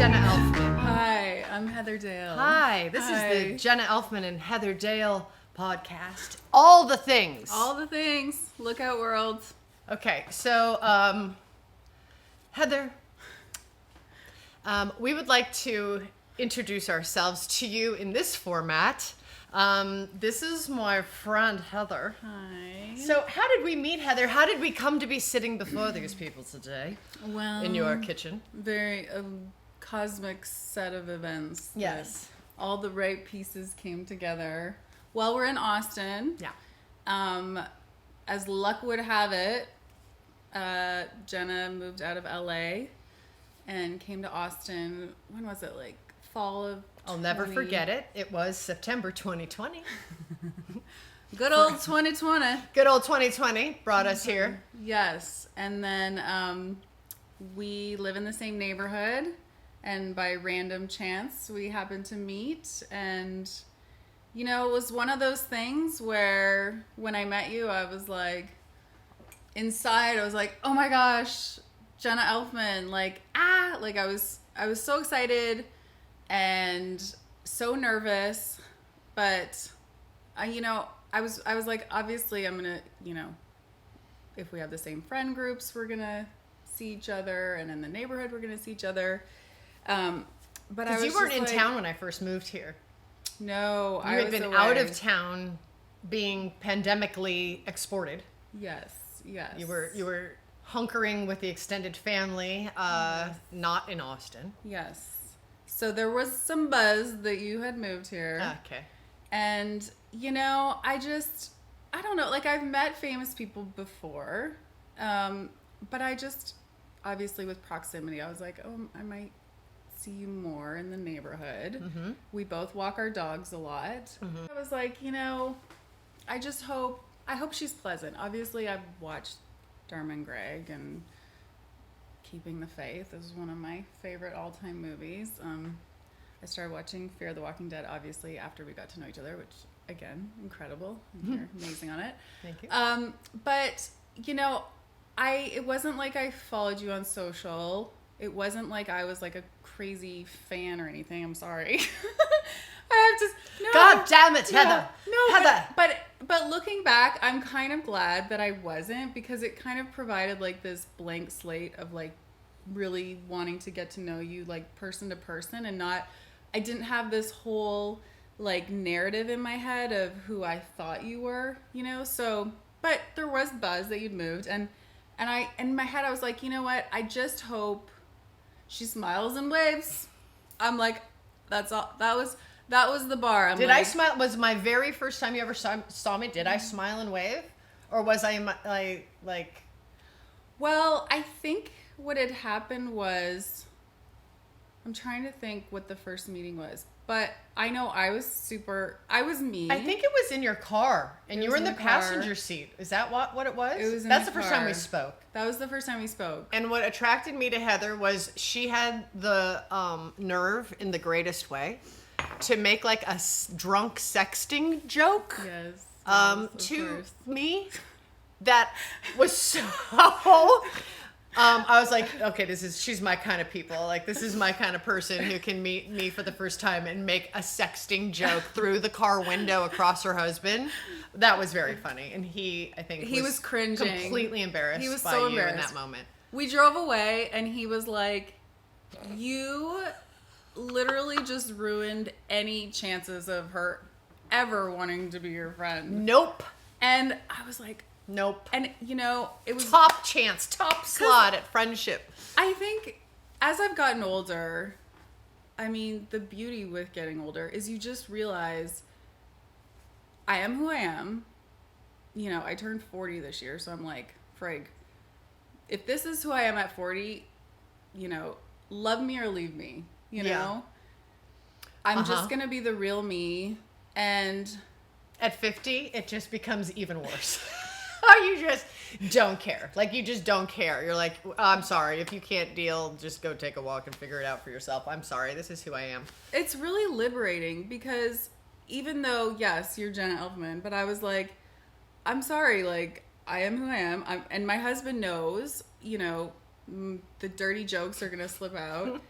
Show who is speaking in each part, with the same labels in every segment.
Speaker 1: Jenna Elfman.
Speaker 2: Hi, I'm Heather Dale.
Speaker 1: Hi, this is the Jenna Elfman and Heather Dale podcast. All the things.
Speaker 2: All the things. Lookout world.
Speaker 1: Okay, so Heather, we would like to introduce ourselves to you in this format. This is my friend Heather.
Speaker 2: Hi.
Speaker 1: So how did we meet, Heather? How did we come to be sitting before these people today?
Speaker 2: Well,
Speaker 1: in your kitchen.
Speaker 2: Very cosmic set of events.
Speaker 1: Yes.
Speaker 2: All the right pieces came together. Well, we're in Austin.
Speaker 1: Yeah.
Speaker 2: As luck would have it, Jenna moved out of LA and came to Austin. When was it? Like fall of
Speaker 1: I'll never forget it. It was September 2020.
Speaker 2: Good old 2020.
Speaker 1: Good old 2020 brought us here.
Speaker 2: Yes. And then we live in the same neighborhood. And by random chance, we happened to meet. And, you know, it was one of those things where when I met you, I was like, inside, I was like, oh my gosh, Jenna Elfman. Like I was so excited and so nervous. But, I was like, obviously I'm going to, if we have the same friend groups, we're going to see each other. And in the neighborhood, we're going to see each other. But I was
Speaker 1: you weren't in
Speaker 2: like,
Speaker 1: town when I first moved here.
Speaker 2: No,
Speaker 1: I had been away. Out of town, being pandemically exported.
Speaker 2: Yes.
Speaker 1: You were hunkering with the extended family, not in Austin.
Speaker 2: Yes. So there was some buzz that you had moved here.
Speaker 1: Okay.
Speaker 2: And I don't know. Like I've met famous people before, but I just obviously with proximity, I was like, oh, I might see you more in the neighborhood.
Speaker 1: Mm-hmm.
Speaker 2: We both walk our dogs a lot. Mm-hmm. I was like, I hope she's pleasant. Obviously, I've watched Dharma and Greg and Keeping the Faith. This is one of my favorite all-time movies. I started watching Fear the Walking Dead, obviously, after we got to know each other, which, again, incredible. And you're amazing on it.
Speaker 1: Thank you.
Speaker 2: But, it wasn't like I followed you on social. It wasn't like I was like a crazy fan or anything. I'm sorry.
Speaker 1: God damn it, Heather.
Speaker 2: No,
Speaker 1: Heather.
Speaker 2: But looking back, I'm kind of glad that I wasn't, because it kind of provided like this blank slate of like really wanting to get to know you like person to person, and I didn't have this whole like narrative in my head of who I thought you were, so, but there was buzz that you'd moved, and in my head I was like, you know what? I just hope she smiles and waves. I'm like, that's all. That was the bar.
Speaker 1: Did I smile? Was my very first time you ever saw me? Did I smile and wave, or was I like?
Speaker 2: Well, I think what had happened was, I'm trying to think what the first meeting was, but I know I was me.
Speaker 1: I think it was in your car, and you were in the passenger seat. Is that what it was?
Speaker 2: It was.
Speaker 1: That's the first time we spoke.
Speaker 2: That was the first time we spoke.
Speaker 1: And what attracted me to Heather was she had the nerve, in the greatest way, to make like a drunk sexting joke.
Speaker 2: Yes.
Speaker 1: To me, that was so. I was like, okay, she's my kind of people. Like, this is my kind of person who can meet me for the first time and make a sexting joke through the car window across her husband. That was very funny. And I think he was
Speaker 2: cringing.
Speaker 1: Completely embarrassed
Speaker 2: he was
Speaker 1: by
Speaker 2: so
Speaker 1: you
Speaker 2: embarrassed.
Speaker 1: in that moment.
Speaker 2: We drove away, and he was like, you literally just ruined any chances of her ever wanting to be your friend.
Speaker 1: Nope.
Speaker 2: And I was like,
Speaker 1: nope.
Speaker 2: And it was
Speaker 1: top chance, top slot at friendship.
Speaker 2: I think as I've gotten older, I mean, the beauty with getting older is you just realize I am who I am. I turned 40 this year, so I'm like, frig, if this is who I am at 40, love me or leave me,
Speaker 1: Yeah.
Speaker 2: I'm just going to be the real me. And
Speaker 1: at 50, it just becomes even worse. You just don't care. Like, you just don't care. You're like, I'm sorry. If you can't deal, just go take a walk and figure it out for yourself. I'm sorry. This is who I am.
Speaker 2: It's really liberating, because even though, yes, you're Jenna Elfman, but I was like, I'm sorry. Like, I am who I am. And my husband knows, the dirty jokes are going to slip out.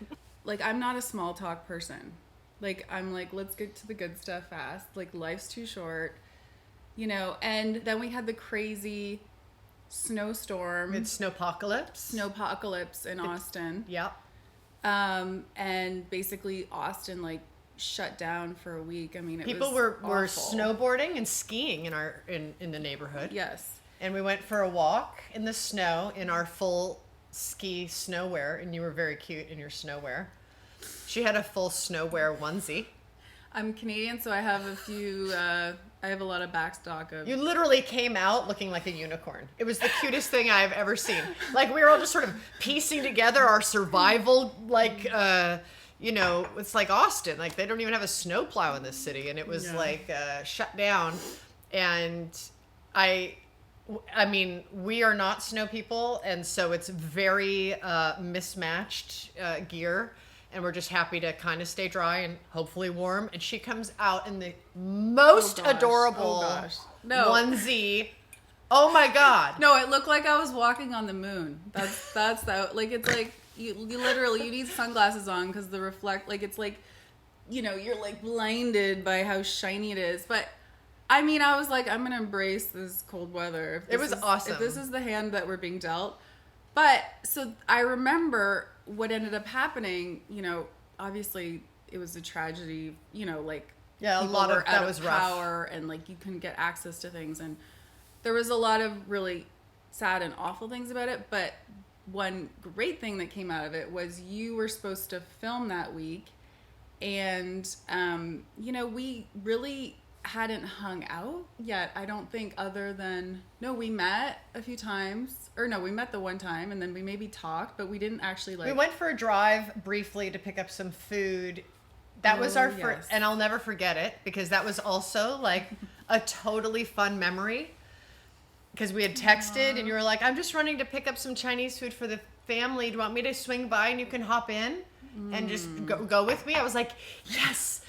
Speaker 2: like, I'm not a small talk person. Like, I'm like, let's get to the good stuff fast. Like, life's too short, you know. And then we had the crazy snowstorm.
Speaker 1: It's
Speaker 2: Snowpocalypse in Austin.
Speaker 1: Yep.
Speaker 2: And basically Austin, like, shut down for a week. I mean,
Speaker 1: People were snowboarding and skiing in the neighborhood.
Speaker 2: Yes.
Speaker 1: And we went for a walk in the snow in our full ski snowwear, and you were very cute in your snowwear. She had a full snowwear onesie.
Speaker 2: I'm Canadian, so I have a few, I have a lot of backstock of...
Speaker 1: You literally came out looking like a unicorn. It was the cutest thing I've ever seen. Like, we were all just sort of piecing together our survival, like, you know, it's like Austin. Like, they don't even have a snowplow in this city, and it was, like, shut down. And I mean, we are not snow people, and so it's very mismatched gear. And we're just happy to kind of stay dry and hopefully warm. And she comes out in the most adorable onesie. Oh my God.
Speaker 2: No, it looked like I was walking on the moon. That's that. Like, it's like, you literally, you need sunglasses on because the like, it's like, you know, you're like blinded by how shiny it is. But I mean, I was like, I'm going to embrace this cold weather.
Speaker 1: It was awesome.
Speaker 2: If this is the hand that we're being dealt. But so I remember what ended up happening, you know, obviously it was a tragedy, you know, like,
Speaker 1: yeah, a lot of that was
Speaker 2: power
Speaker 1: rough.
Speaker 2: and like you couldn't get access to things, and there was a lot of really sad and awful things about it. But one great thing that came out of it was you were supposed to film that week, and you know, we really hadn't hung out yet, I don't think, other than, no, we met a few times, or no, we met the one time, and then we maybe talked, but we didn't actually, like...
Speaker 1: We went for a drive briefly to pick up some food. That was our first, and I'll never forget it, because that was also, like, a totally fun memory, because we had texted, and you were like, I'm just running to pick up some Chinese food for the family. Do you want me to swing by, and you can hop in, and just go with me? I was like, yes!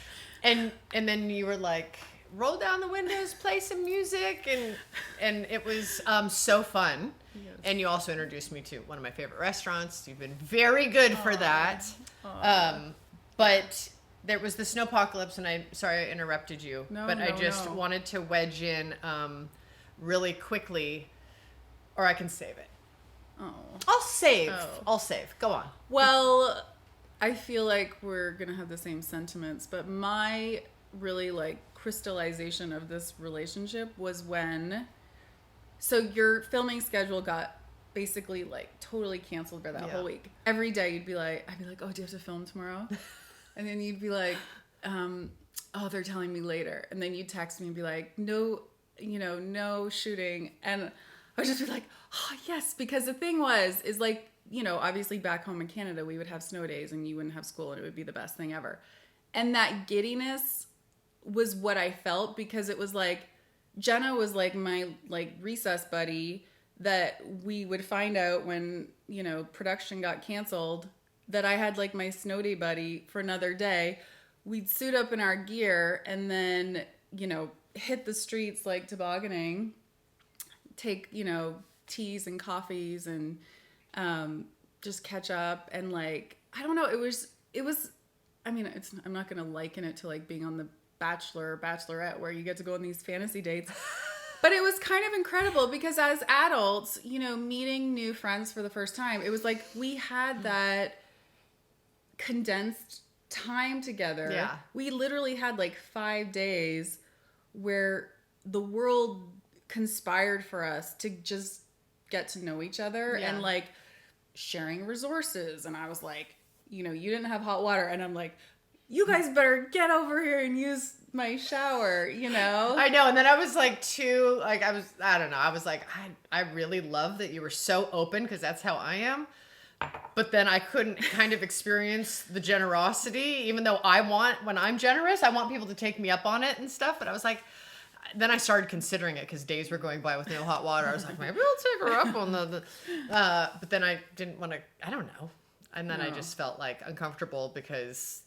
Speaker 1: And then you were like... roll down the windows, play some music, and it was so fun. Yes. And you also introduced me to one of my favorite restaurants. You've been very good for that. But there was the Snowpocalypse, and I'm sorry I interrupted you, I just wanted to wedge in really quickly, or I can save it.
Speaker 2: Oh.
Speaker 1: I'll save. Go on.
Speaker 2: Well, I feel like we're gonna have the same sentiments, but my really, like, crystallization of this relationship was when, so your filming schedule got basically, like, totally canceled for that whole week. Every day I'd be like, oh, do you have to film tomorrow? And then you'd be like, oh, they're telling me later. And then you'd text me and be like, no, you know, no shooting. And I would just be like, oh, yes, because the thing is like, you know, obviously back home in Canada, we would have snow days and you wouldn't have school, and it would be the best thing ever. And that giddiness was what I felt, because it was like Jenna was like my, like, recess buddy that we would find out when, you know, production got canceled, that I had, like, my snow day buddy for another day. We'd suit up in our gear and then, you know, hit the streets like tobogganing, take, you know, teas and coffees and just catch up. And, like, I don't know, it was I mean, I'm not going to liken it to, like, being on the Bachelor or Bachelorette where you get to go on these fantasy dates. But it was kind of incredible because as adults, you know, meeting new friends for the first time, it was like we had that condensed time together.
Speaker 1: Yeah.
Speaker 2: We literally had like 5 days where the world conspired for us to just get to know each other and, like, sharing resources. And I was like, you know, you didn't have hot water. And I'm like, you guys better get over here and use my shower, you know?
Speaker 1: I know. And then I was like, I don't know. I was like, I really love that you were so open, because that's how I am. But then I couldn't kind of experience the generosity, even though when I'm generous, I want people to take me up on it and stuff. But I was like, then I started considering it because days were going by with no hot water. I was like, maybe I'll take her up on the but then I didn't want to, I don't know. And then I just felt like uncomfortable because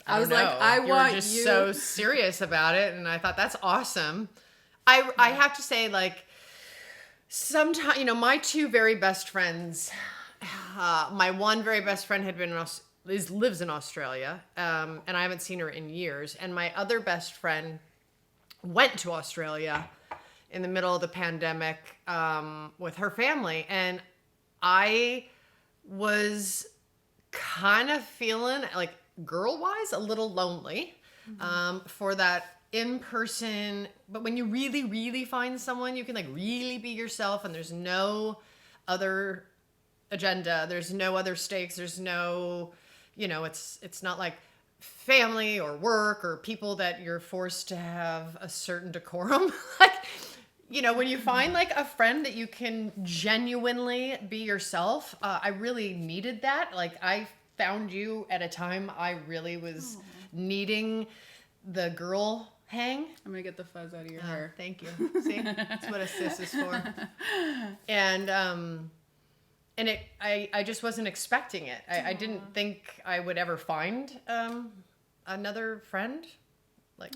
Speaker 1: I was like, you were just so serious about it. And I thought, that's awesome. I have to say, like, sometimes, you know, my two very best friends, my one very best friend had been lives in Australia, and I haven't seen her in years. And my other best friend went to Australia in the middle of the pandemic with her family, and I was kind of feeling like girl-wise a little lonely for that in-person. But when you really, really find someone, you can like really be yourself, and there's no other agenda, there's no other stakes, there's no, it's not like family or work or people that you're forced to have a certain decorum. Like, when you find like a friend that you can genuinely be yourself, I really needed that. Like, I found you at a time I really was needing the girl hang.
Speaker 2: I'm gonna get the fuzz out of your hair.
Speaker 1: Thank you. See, that's what a sis is for. And I just wasn't expecting it. I didn't think I would ever find another friend. Like,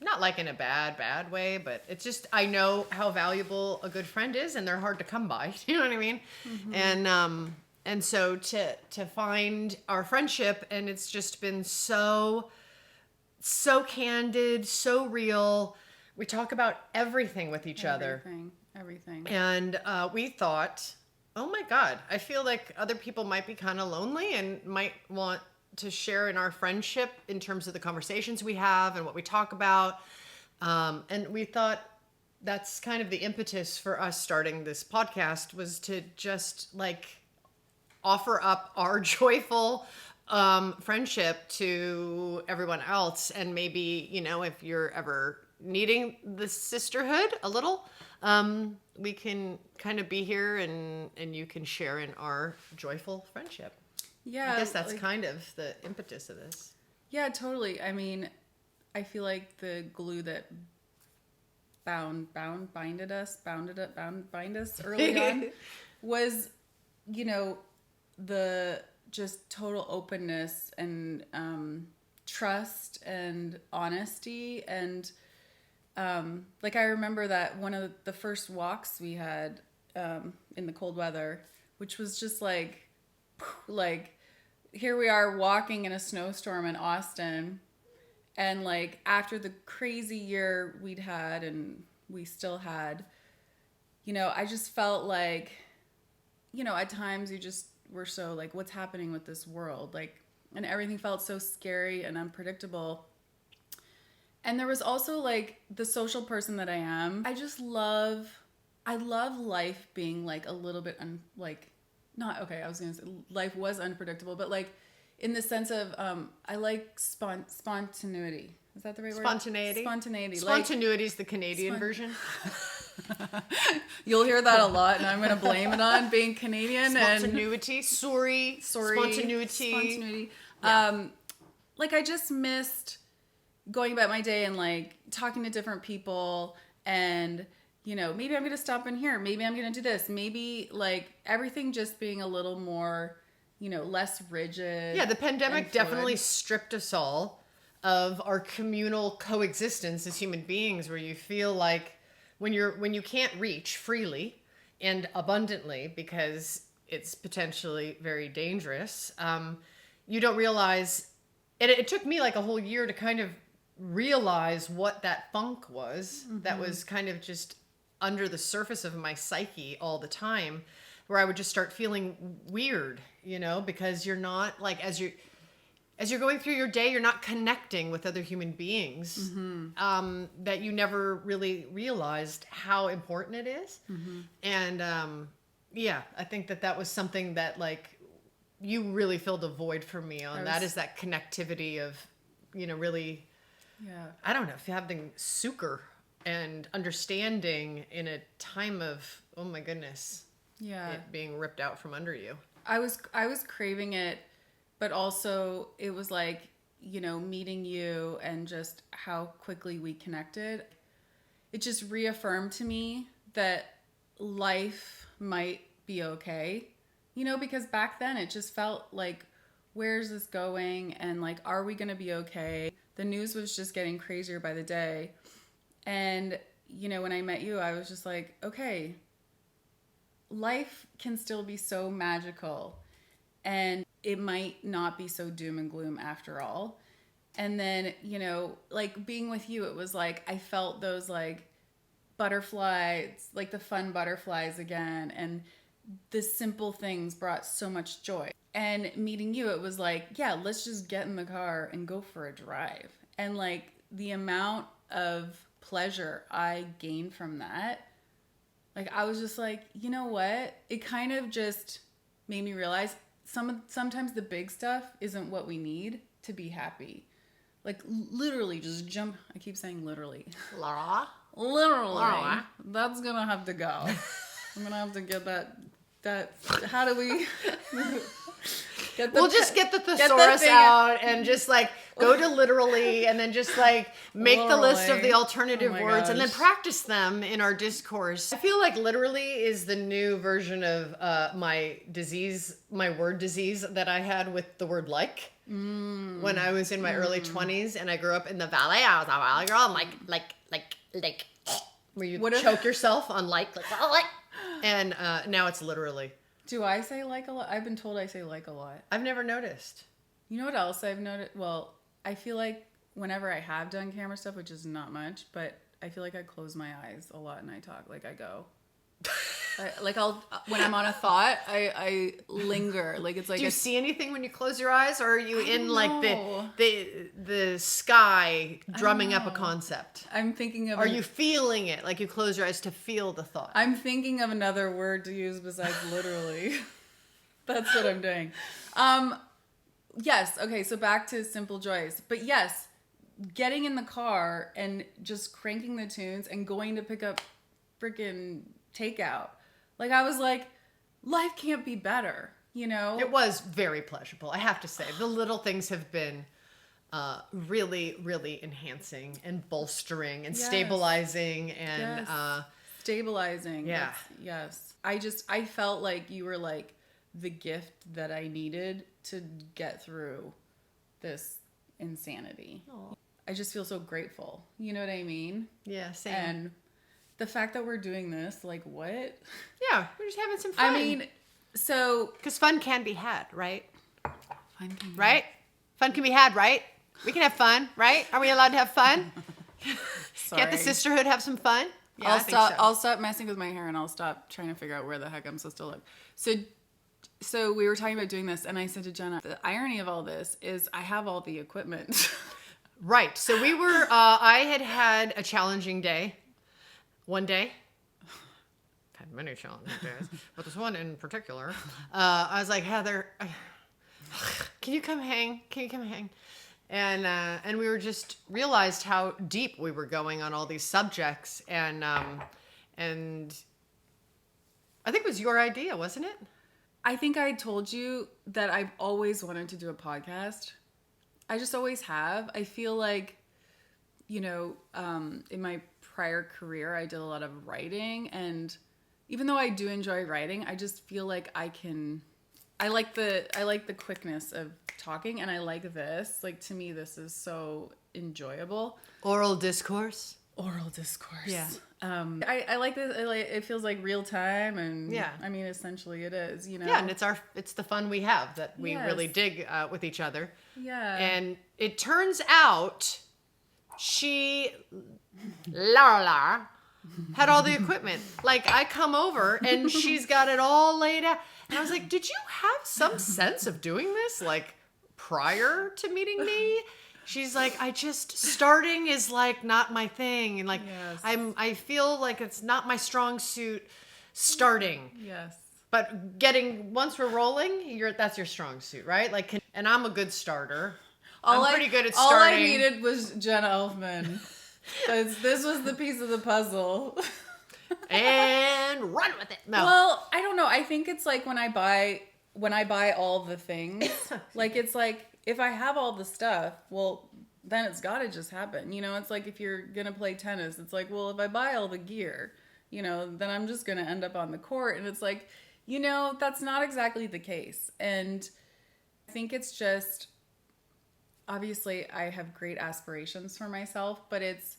Speaker 1: not like in a bad way, but it's just, I know how valuable a good friend is, and they're hard to come by. You know what I mean? Mm-hmm. And so to find our friendship, and it's just been so candid, so real. We talk about everything with each other.
Speaker 2: Everything.
Speaker 1: And we thought, oh my God, I feel like other people might be kind of lonely and might want to share in our friendship in terms of the conversations we have and what we talk about. And we thought that's kind of the impetus for us starting this podcast, was to just like offer up our joyful friendship to everyone else. And maybe, if you're ever needing the sisterhood a little, we can kind of be here and you can share in our joyful friendship.
Speaker 2: Yeah.
Speaker 1: I guess that's kind of the impetus of this.
Speaker 2: Yeah, totally. I mean, I feel like the glue that bind us early on was, the just total openness and trust and honesty. And like, I remember that one of the first walks we had in the cold weather, which was just like here we are walking in a snowstorm in Austin, and like after the crazy year we'd had and we still had, I just felt like, at times you just were so like, what's happening with this world? Like, and everything felt so scary and unpredictable. And there was also like the social person that I am. I love life being like a little bit I was going to say life was unpredictable, but like in the sense of, I like spontaneity. Is that the right word?
Speaker 1: Spontaneity. Spontaneity is the Canadian version.
Speaker 2: You'll hear that a lot, and I'm going to blame it on being Canadian.
Speaker 1: Spontaneity. Sorry. Spontaneity.
Speaker 2: Yeah. Like, I just missed going about my day and like talking to different people, and maybe I'm going to stop in here. Maybe I'm going to do this. Maybe like everything just being a little more, less rigid.
Speaker 1: Yeah, the pandemic definitely stripped us all of our communal coexistence as human beings, where you feel like when you can't reach freely and abundantly because it's potentially very dangerous, you don't realize. It took me like a whole year to kind of realize what that funk was. Mm-hmm. That was kind of just under the surface of my psyche all the time, where I would just start feeling weird, because you're not like, as you're going through your day, you're not connecting with other human beings, mm-hmm. That you never really realized how important it is. Mm-hmm. And I think that was something that like you really filled a void for me on. That is that connectivity of, really, I don't know, if you have the sucre and understanding in a time of, oh my goodness, it being ripped out from under you.
Speaker 2: I was craving it, but also it was like, meeting you and just how quickly we connected. It just reaffirmed to me that life might be okay, because back then it just felt like, where's this going? And like, are we going to be okay? The news was just getting crazier by the day. And, when I met you, I was just like, okay, life can still be so magical. and it might not be so doom and gloom after all. And then, you know, like being with you, it was like I felt those like butterflies, like the fun butterflies again, and the simple things brought so much joy. And meeting you, it was like, yeah, let's just get in the car and go for a drive. And like the amount of pleasure I gained from that, like I was just like, you know what? It kind of just made me realize sometimes the big stuff isn't what we need to be happy. Like literally just jump. I keep saying literally.
Speaker 1: Laura.
Speaker 2: Literally.
Speaker 1: Laura.
Speaker 2: That's gonna have to go. I'm gonna have to get that. How do we
Speaker 1: We'll just get the thesaurus out and just like go to literally and then just like make the list of the alternative words and then practice them in our discourse. I feel like literally is the new version of my word disease that I had with the word like. When I was in my early 20s and I grew up in the valley. I was a valley girl. I'm like where you choke yourself on like. And now it's literally.
Speaker 2: Do I say like a lot? I've been told I say like a lot.
Speaker 1: I've never noticed.
Speaker 2: You know what else I've noticed? Well, I feel like whenever I have done camera stuff, which is not much, but I feel like I close my eyes a lot and I talk. Like I go. When I'm on a thought, I linger. Like it's like.
Speaker 1: Do you see anything when you close your eyes, or are you in like the sky drumming up a concept?
Speaker 2: I'm thinking of.
Speaker 1: Are you feeling it? Like you close your eyes to feel the thought.
Speaker 2: I'm thinking of another word to use besides literally. That's what I'm doing. Yes. Okay. So back to simple joys, but yes, getting in the car and just cranking the tunes and going to pick up freaking takeout. Like I was like, life can't be better, you know?
Speaker 1: It was very pleasurable, I have to say. The little things have been really, really enhancing and bolstering and stabilizing and
Speaker 2: stabilizing.
Speaker 1: Yeah.
Speaker 2: Yes. I felt like you were like the gift that I needed to get through this insanity. Aww. I just feel so grateful. You know what I mean?
Speaker 1: Yeah, same.
Speaker 2: And the fact that we're doing this, like, what?
Speaker 1: Yeah, we're just having some fun.
Speaker 2: I mean, so...
Speaker 1: Because fun can be had, right?
Speaker 2: Fun can be
Speaker 1: right? Fun can be had, right? We can have fun, right? Are we allowed to have fun? Can't the sisterhood have some fun?
Speaker 2: Yeah, I'll stop messing with my hair and I'll stop trying to figure out where the heck I'm supposed to look. So we were talking about doing this and I said to Jenna, the irony of all this is I have all the equipment.
Speaker 1: Right. So we were, I had a challenging day. One day, had many challenging days, but this one in particular, I was like, Heather, can you come hang? Can you come hang? And we were just realized how deep we were going on all these subjects, and I think it was your idea, wasn't it?
Speaker 2: I think I told you that I've always wanted to do a podcast. I just always have. I feel like, you know, in my prior career, I did a lot of writing, and even though I do enjoy writing, I just feel like I like the quickness of talking, and I like this. Like to me, this is so enjoyable.
Speaker 1: Oral discourse.
Speaker 2: Yeah. I like this. It feels like real time, and
Speaker 1: yeah.
Speaker 2: I mean, essentially, it is. You know.
Speaker 1: Yeah, and it's the fun we have that we really dig with each other.
Speaker 2: Yeah.
Speaker 1: And it turns out Laura had all the equipment. Like I come over and she's got it all laid out. And I was like, did you have some sense of doing this like prior to meeting me? She's like, starting is like not my thing. And like, I feel like it's not my strong suit starting.
Speaker 2: Yes.
Speaker 1: But once we're rolling, that's your strong suit, right? Like, and I'm a good starter. I'm pretty good at starting.
Speaker 2: All I needed was Jenna Elfman. This was the piece of the puzzle.
Speaker 1: And run with it. No.
Speaker 2: Well, I don't know. I think it's like when I buy all the things, like it's like if I have all the stuff, well, then it's got to just happen. You know, it's like if you're going to play tennis, it's like, well, if I buy all the gear, you know, then I'm just going to end up on the court. And it's like, you know, that's not exactly the case. And I think it's just, obviously I have great aspirations for myself, but it's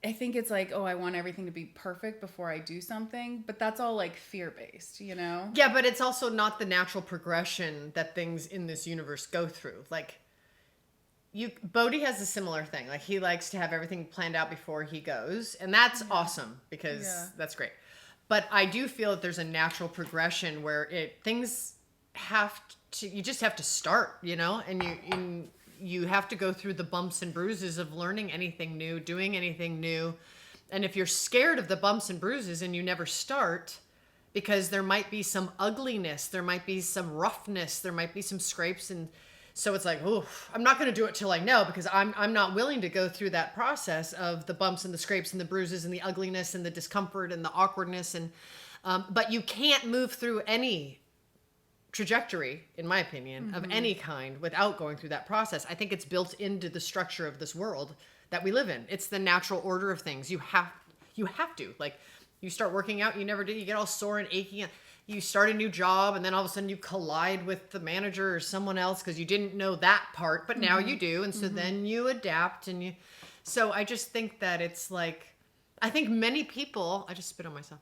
Speaker 2: I think it's like, oh, I want everything to be perfect before I do something, but that's all like fear-based, you know?
Speaker 1: Yeah, but it's also not the natural progression that things in this universe go through. Like, Bodhi has a similar thing. Like, he likes to have everything planned out before he goes, and that's awesome because that's great. But I do feel that there's a natural progression where things have to, you just have to start, you know, and you have to go through the bumps and bruises of learning anything new, doing anything new. And if you're scared of the bumps and bruises and you never start, because there might be some ugliness, there might be some roughness, there might be some scrapes, and so it's like, oh, I'm not going to do it till I know, because I'm not willing to go through that process of the bumps and the scrapes and the bruises and the ugliness and the discomfort and the awkwardness. And but you can't move through any trajectory, in my opinion, of any kind without going through that process. I think it's built into the structure of this world that we live in. It's the natural order of things. You have to, like, you start working out, you never do, you get all sore and achy. You start a new job, and then all of a sudden you collide with the manager or someone else because you didn't know that part, but now you do. And so then you adapt, and so I just think that it's like, I think many people, I just spit on myself.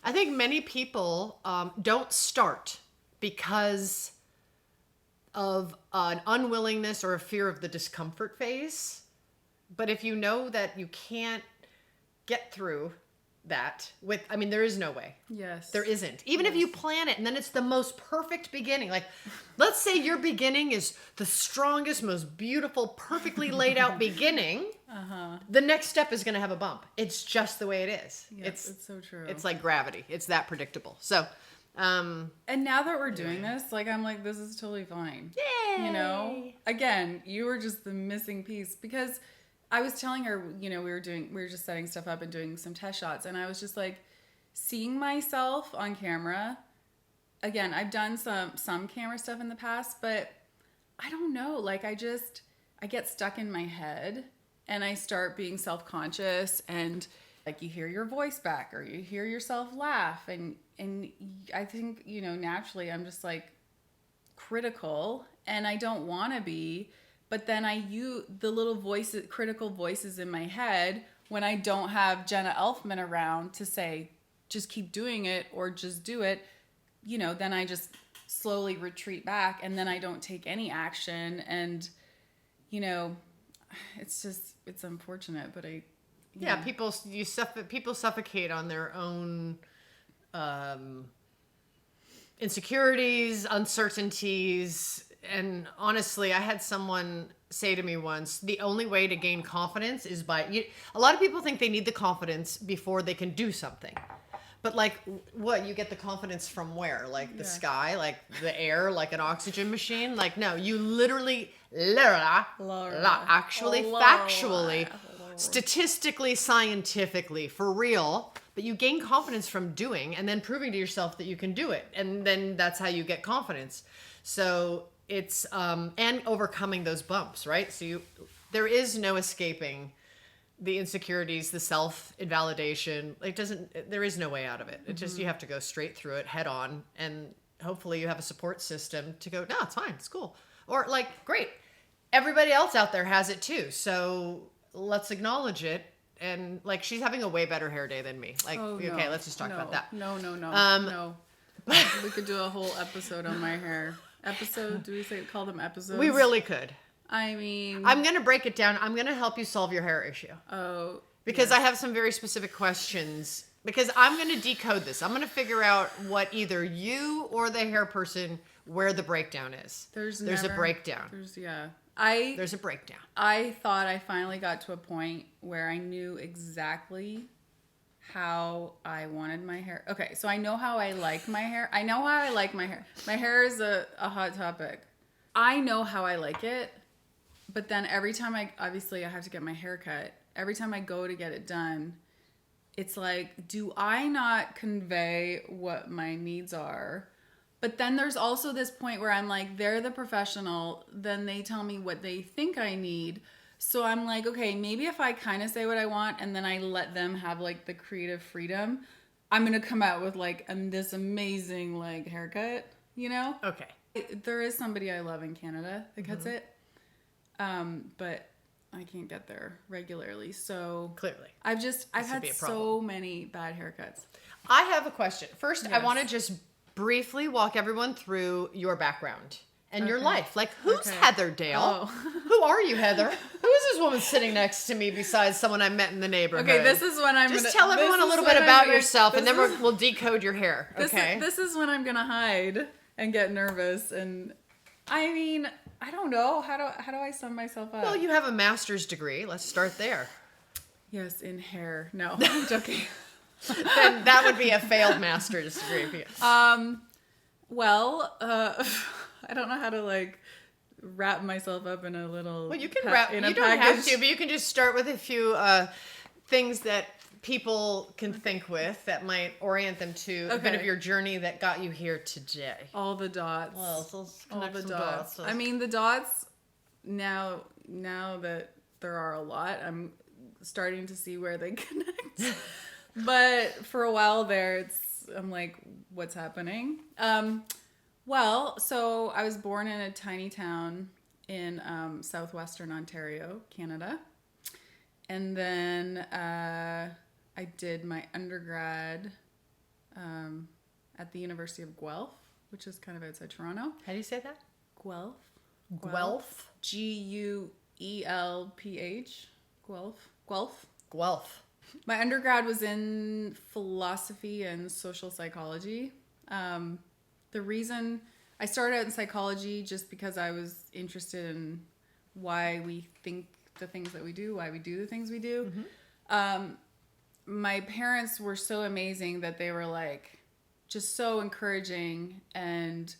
Speaker 1: I think many people don't start because of an unwillingness or a fear of the discomfort phase. But if you know that you can't get through that with, I mean, there is no way.
Speaker 2: Yes.
Speaker 1: There isn't. Even if you plan it and then it's the most perfect beginning. Like, let's say your beginning is the strongest, most beautiful, perfectly laid out beginning. The next step is going to have a bump. It's just the way it is.
Speaker 2: Yep, it's so true.
Speaker 1: It's like gravity. It's that predictable. So,
Speaker 2: and now that we're doing this, like, I'm like, this is totally fine.
Speaker 1: yay!
Speaker 2: You know, again, you were just the missing piece, because I was telling her, you know, we were just setting stuff up and doing some test shots, and I was just like, seeing myself on camera. Again, I've done some camera stuff in the past, but I don't know, like, I get stuck in my head and I start being self-conscious, and like, you hear your voice back or you hear yourself laugh, and I think, you know, naturally I'm just like critical, and I don't want to be. But then I use the little voices, critical voices in my head, when I don't have Jenna Elfman around to say, just keep doing it or just do it, you know, then I just slowly retreat back, and then I don't take any action. And, you know, it's unfortunate, but
Speaker 1: people suffocate on their own insecurities, uncertainties. And honestly, I had someone say to me once, the only way to gain confidence is by, a lot of people think they need the confidence before they can do something. But like, what, you get the confidence from where? Like the sky, like the air, like an oxygen machine? Like, no, you literally, factually, statistically, scientifically, for real. But you gain confidence from doing, and then proving to yourself that you can do it. And then that's how you get confidence. So it's, and overcoming those bumps, right? So there is no escaping the insecurities, the self-invalidation. There is no way out of it. It just, you have to go straight through it head on, and hopefully you have a support system to go, no, it's fine, it's cool. Or like, great, everybody else out there has it too. So let's acknowledge it. And like, she's having a way better hair day than me. Like, okay, let's just talk about that.
Speaker 2: No. We could do a whole episode on my hair. Do we call them episodes?
Speaker 1: We really could.
Speaker 2: I mean,
Speaker 1: I'm going to break it down. I'm going to help you solve your hair issue.
Speaker 2: Oh.
Speaker 1: Because I have some very specific questions. Because I'm going to decode this. I'm going to figure out what either you or the hair person, where the breakdown is. There's a breakdown. There's a breakdown.
Speaker 2: I thought I finally got to a point where I knew exactly how I wanted my hair. Okay, so I know how I like my hair. My hair is a hot topic. I know how I like it, but then every time I have to get my hair cut. Every time I go to get it done, it's like, do I not convey what my needs are? But then there's also this point where I'm like, they're the professional, then they tell me what they think I need. So I'm like, okay, maybe if I kind of say what I want and then I let them have like the creative freedom, I'm going to come out with like this amazing like haircut, you know?
Speaker 1: Okay.
Speaker 2: There is somebody I love in Canada that cuts it. But get there regularly. So
Speaker 1: Clearly.
Speaker 2: I've
Speaker 1: would
Speaker 2: had
Speaker 1: be a
Speaker 2: so
Speaker 1: problem.
Speaker 2: many bad haircuts.
Speaker 1: I have a question. First, I
Speaker 2: Yes.
Speaker 1: want to just briefly walk everyone through your background and your
Speaker 2: Okay.
Speaker 1: life. Like, who's
Speaker 2: Okay.
Speaker 1: Heather Dale?
Speaker 2: Oh.
Speaker 1: Who are you, Heather? Who is this woman sitting next to me besides someone I met in the neighborhood?
Speaker 2: Okay, this is when I'm
Speaker 1: just
Speaker 2: gonna,
Speaker 1: tell everyone a
Speaker 2: this
Speaker 1: little
Speaker 2: is
Speaker 1: bit
Speaker 2: when
Speaker 1: about
Speaker 2: I'm gonna-
Speaker 1: yourself, and
Speaker 2: this
Speaker 1: then
Speaker 2: is-
Speaker 1: we'll decode your hair. Okay.
Speaker 2: This is when I'm gonna hide and get nervous, and I mean, I don't know how do I sum myself up?
Speaker 1: Well, you have a master's degree. Let's start there.
Speaker 2: Yes, in hair. No, I'm joking.
Speaker 1: Then that would be a failed master's degree.
Speaker 2: Well, I don't know how to like wrap myself up in a little.
Speaker 1: Well, you can wrap. You don't have to, but you can just start with a few things that people can think with that might orient them to a bit of
Speaker 2: Okay.
Speaker 1: your journey that got you here today.
Speaker 2: All the dots.
Speaker 1: Well, so let's
Speaker 2: all
Speaker 1: connect
Speaker 2: the
Speaker 1: some
Speaker 2: dots.
Speaker 1: dots.
Speaker 2: I mean, the dots. Now that there are a lot, I'm starting to see where they connect. But for a while there, I'm like, what's happening? Well, so I was born in a tiny town in southwestern Ontario, Canada. And then I did my undergrad at the University of Guelph, which is kind of outside Toronto.
Speaker 1: How do you say that?
Speaker 2: Guelph.
Speaker 1: Guelph.
Speaker 2: Guelph. Guelph.
Speaker 1: Guelph.
Speaker 2: My undergrad was in philosophy and social psychology. The reason I started out in psychology just because I was interested in why we think the things that we do, why we do the things we do. Mm-hmm. My parents were so amazing that they were like just so encouraging, and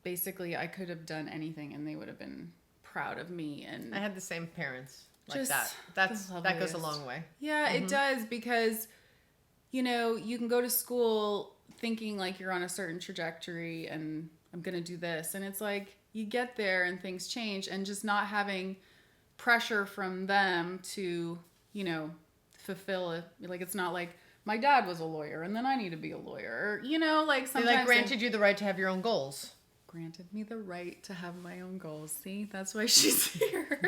Speaker 2: basically I could have done anything and they would have been proud of me. And
Speaker 1: I had the same parents like
Speaker 2: Just
Speaker 1: that.
Speaker 2: the
Speaker 1: That goes a
Speaker 2: loveliest.
Speaker 1: long way.
Speaker 2: Yeah, it does, because you can go to school thinking like you're on a certain trajectory and I'm going to do this, and it's like you get there and things change, and just not having pressure from them to, fulfill it. Like, it's not like my dad was a lawyer and then I need to be a lawyer, like
Speaker 1: They
Speaker 2: sometimes
Speaker 1: granted you the right to have your own goals.
Speaker 2: granted me the right to have my own goals. See, that's why she's here.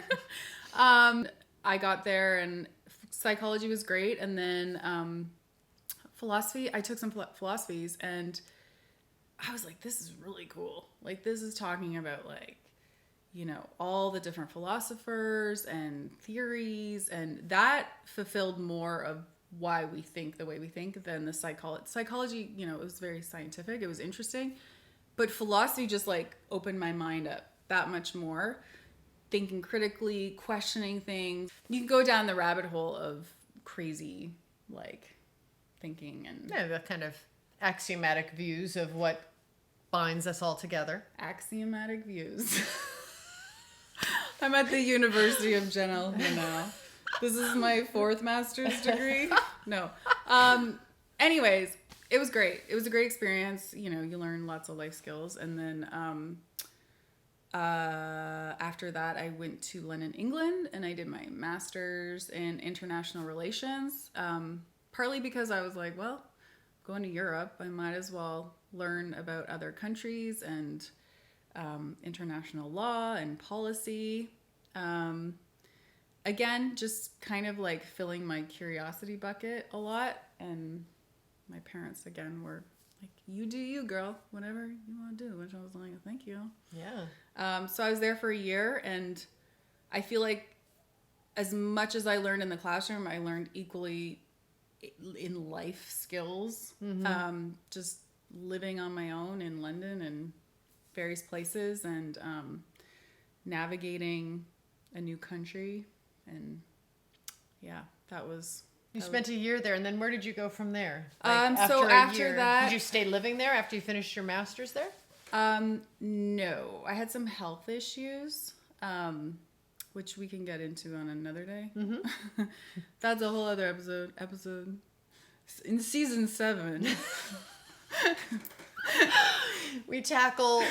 Speaker 2: I got there and psychology was great. And then philosophy, I took some philosophies and I was like, this is really cool. Like, this is talking about like, all the different philosophers and theories, and that fulfilled more of why we think the way we think than the psychology. It was very scientific. It was interesting. But philosophy just like opened my mind up that much more, thinking critically, questioning things. You can go down the rabbit hole of crazy like thinking and
Speaker 1: The kind of axiomatic views of what binds us all together.
Speaker 2: axiomatic views. I'm at the University of Jenna now. This is my 4th master's degree. No. Anyways, it was great. It was a great experience. You learn lots of life skills. And then after that, I went to London, England, and I did my master's in international relations. Partly because I was like, well, going to Europe, I might as well learn about other countries and international law and policy. Again, just kind of like filling my curiosity bucket a lot. And my parents, again, were like, you do you, girl, whatever you want to do. Which I was like, thank you.
Speaker 1: Yeah.
Speaker 2: So I was there for a year, and I feel like as much as I learned in the classroom, I learned equally in life skills.
Speaker 1: Mm-hmm.
Speaker 2: Just living on my own in London and various places, and navigating a new country. And yeah, that was...
Speaker 1: You spent a year there, and then where did you go from there?
Speaker 2: So
Speaker 1: a
Speaker 2: after
Speaker 1: year,
Speaker 2: that-
Speaker 1: did you stay living there after you finished your master's there?
Speaker 2: No, I had some health issues, which we can get into on another day. Mm-hmm. That's a whole other episode in season 7.
Speaker 1: We tackle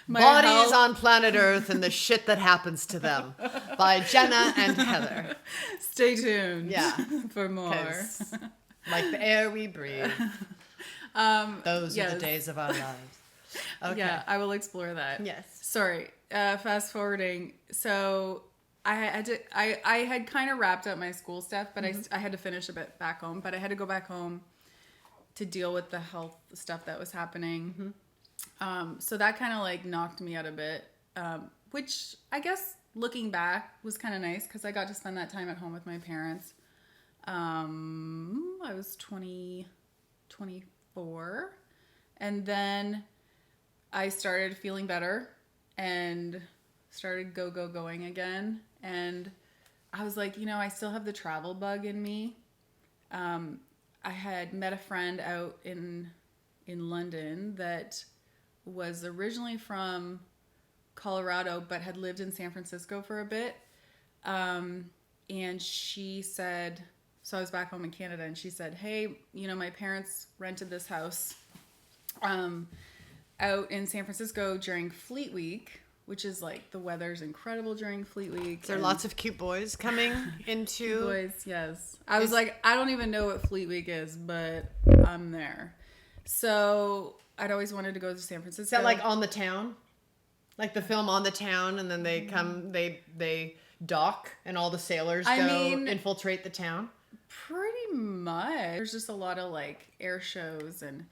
Speaker 2: My
Speaker 1: bodies
Speaker 2: health-
Speaker 1: on planet Earth and the shit that happens to them by Jenna and Heather.
Speaker 2: Stay tuned.
Speaker 1: Yeah.
Speaker 2: For more.
Speaker 1: 'Cause like the air we breathe. Those are
Speaker 2: yes.
Speaker 1: the days of our lives. Okay.
Speaker 2: Yeah, I will explore that.
Speaker 1: Yes.
Speaker 2: Sorry. Fast forwarding. So I had kind of wrapped up my school stuff, but I had to finish a bit back home. But I had to go back home to deal with the health stuff that was happening. So that kind of like knocked me out a bit, which I guess looking back was kind of nice because I got to spend that time at home with my parents. I was 24, and then I started feeling better and started going again. And I was like, I still have the travel bug in me. I had met a friend out in London that was originally from Colorado but had lived in San Francisco for a bit. And she said, so I was back home in Canada, and she said, hey, my parents rented this house out in San Francisco during Fleet Week, which is like the weather's incredible during Fleet Week.
Speaker 1: There are lots of cute boys coming into...
Speaker 2: Cute boys, yes. I was like, I don't even know what Fleet Week is, but I'm there. So I'd always wanted to go to San Francisco.
Speaker 1: Is that like On the Town? Like the film On the Town, and then they come, they dock, and all the sailors infiltrate the town?
Speaker 2: Pretty much. There's just a lot of like air shows, and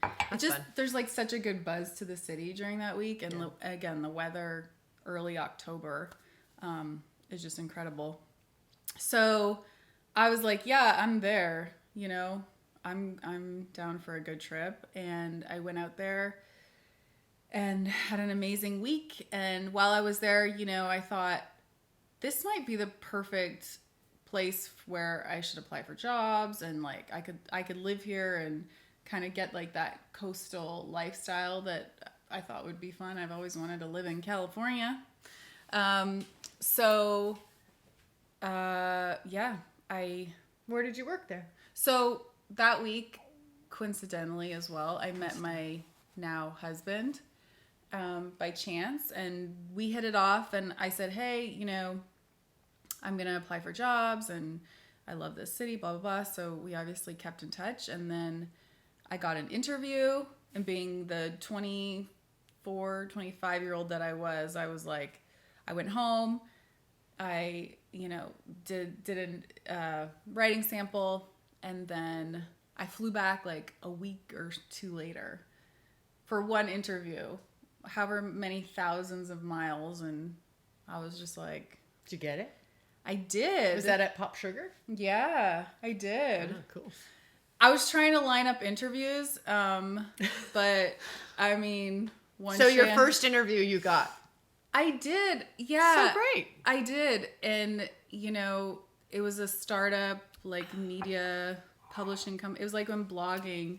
Speaker 2: there's like such a good buzz to the city during that week. And again, the weather early October is just incredible. So I was like, yeah, I'm there, I'm down for a good trip. And I went out there and had an amazing week. And while I was there, I thought this might be the perfect place where I should apply for jobs, and like I could live here and kind of get like that coastal lifestyle that I thought would be fun. I've always wanted to live in California.
Speaker 1: Where did you work there?
Speaker 2: So that week, coincidentally as well, I met my now husband by chance, and we hit it off, and I said, hey, I'm going to apply for jobs, and I love this city, blah, blah, blah. So we obviously kept in touch, and then I got an interview, and being the 24, 25-year-old that I was like, I went home, I, did a writing sample, and then I flew back like a week or two later for one interview, however many thousands of miles, and I was just like...
Speaker 1: Did you get it?
Speaker 2: I did.
Speaker 1: Was that at Pop Sugar?
Speaker 2: Yeah, I did.
Speaker 1: Oh, cool.
Speaker 2: I was trying to line up interviews, but I mean...
Speaker 1: your first interview you got?
Speaker 2: I did, yeah.
Speaker 1: So great.
Speaker 2: I did, and, it was a startup, like, media publishing company. It was like when blogging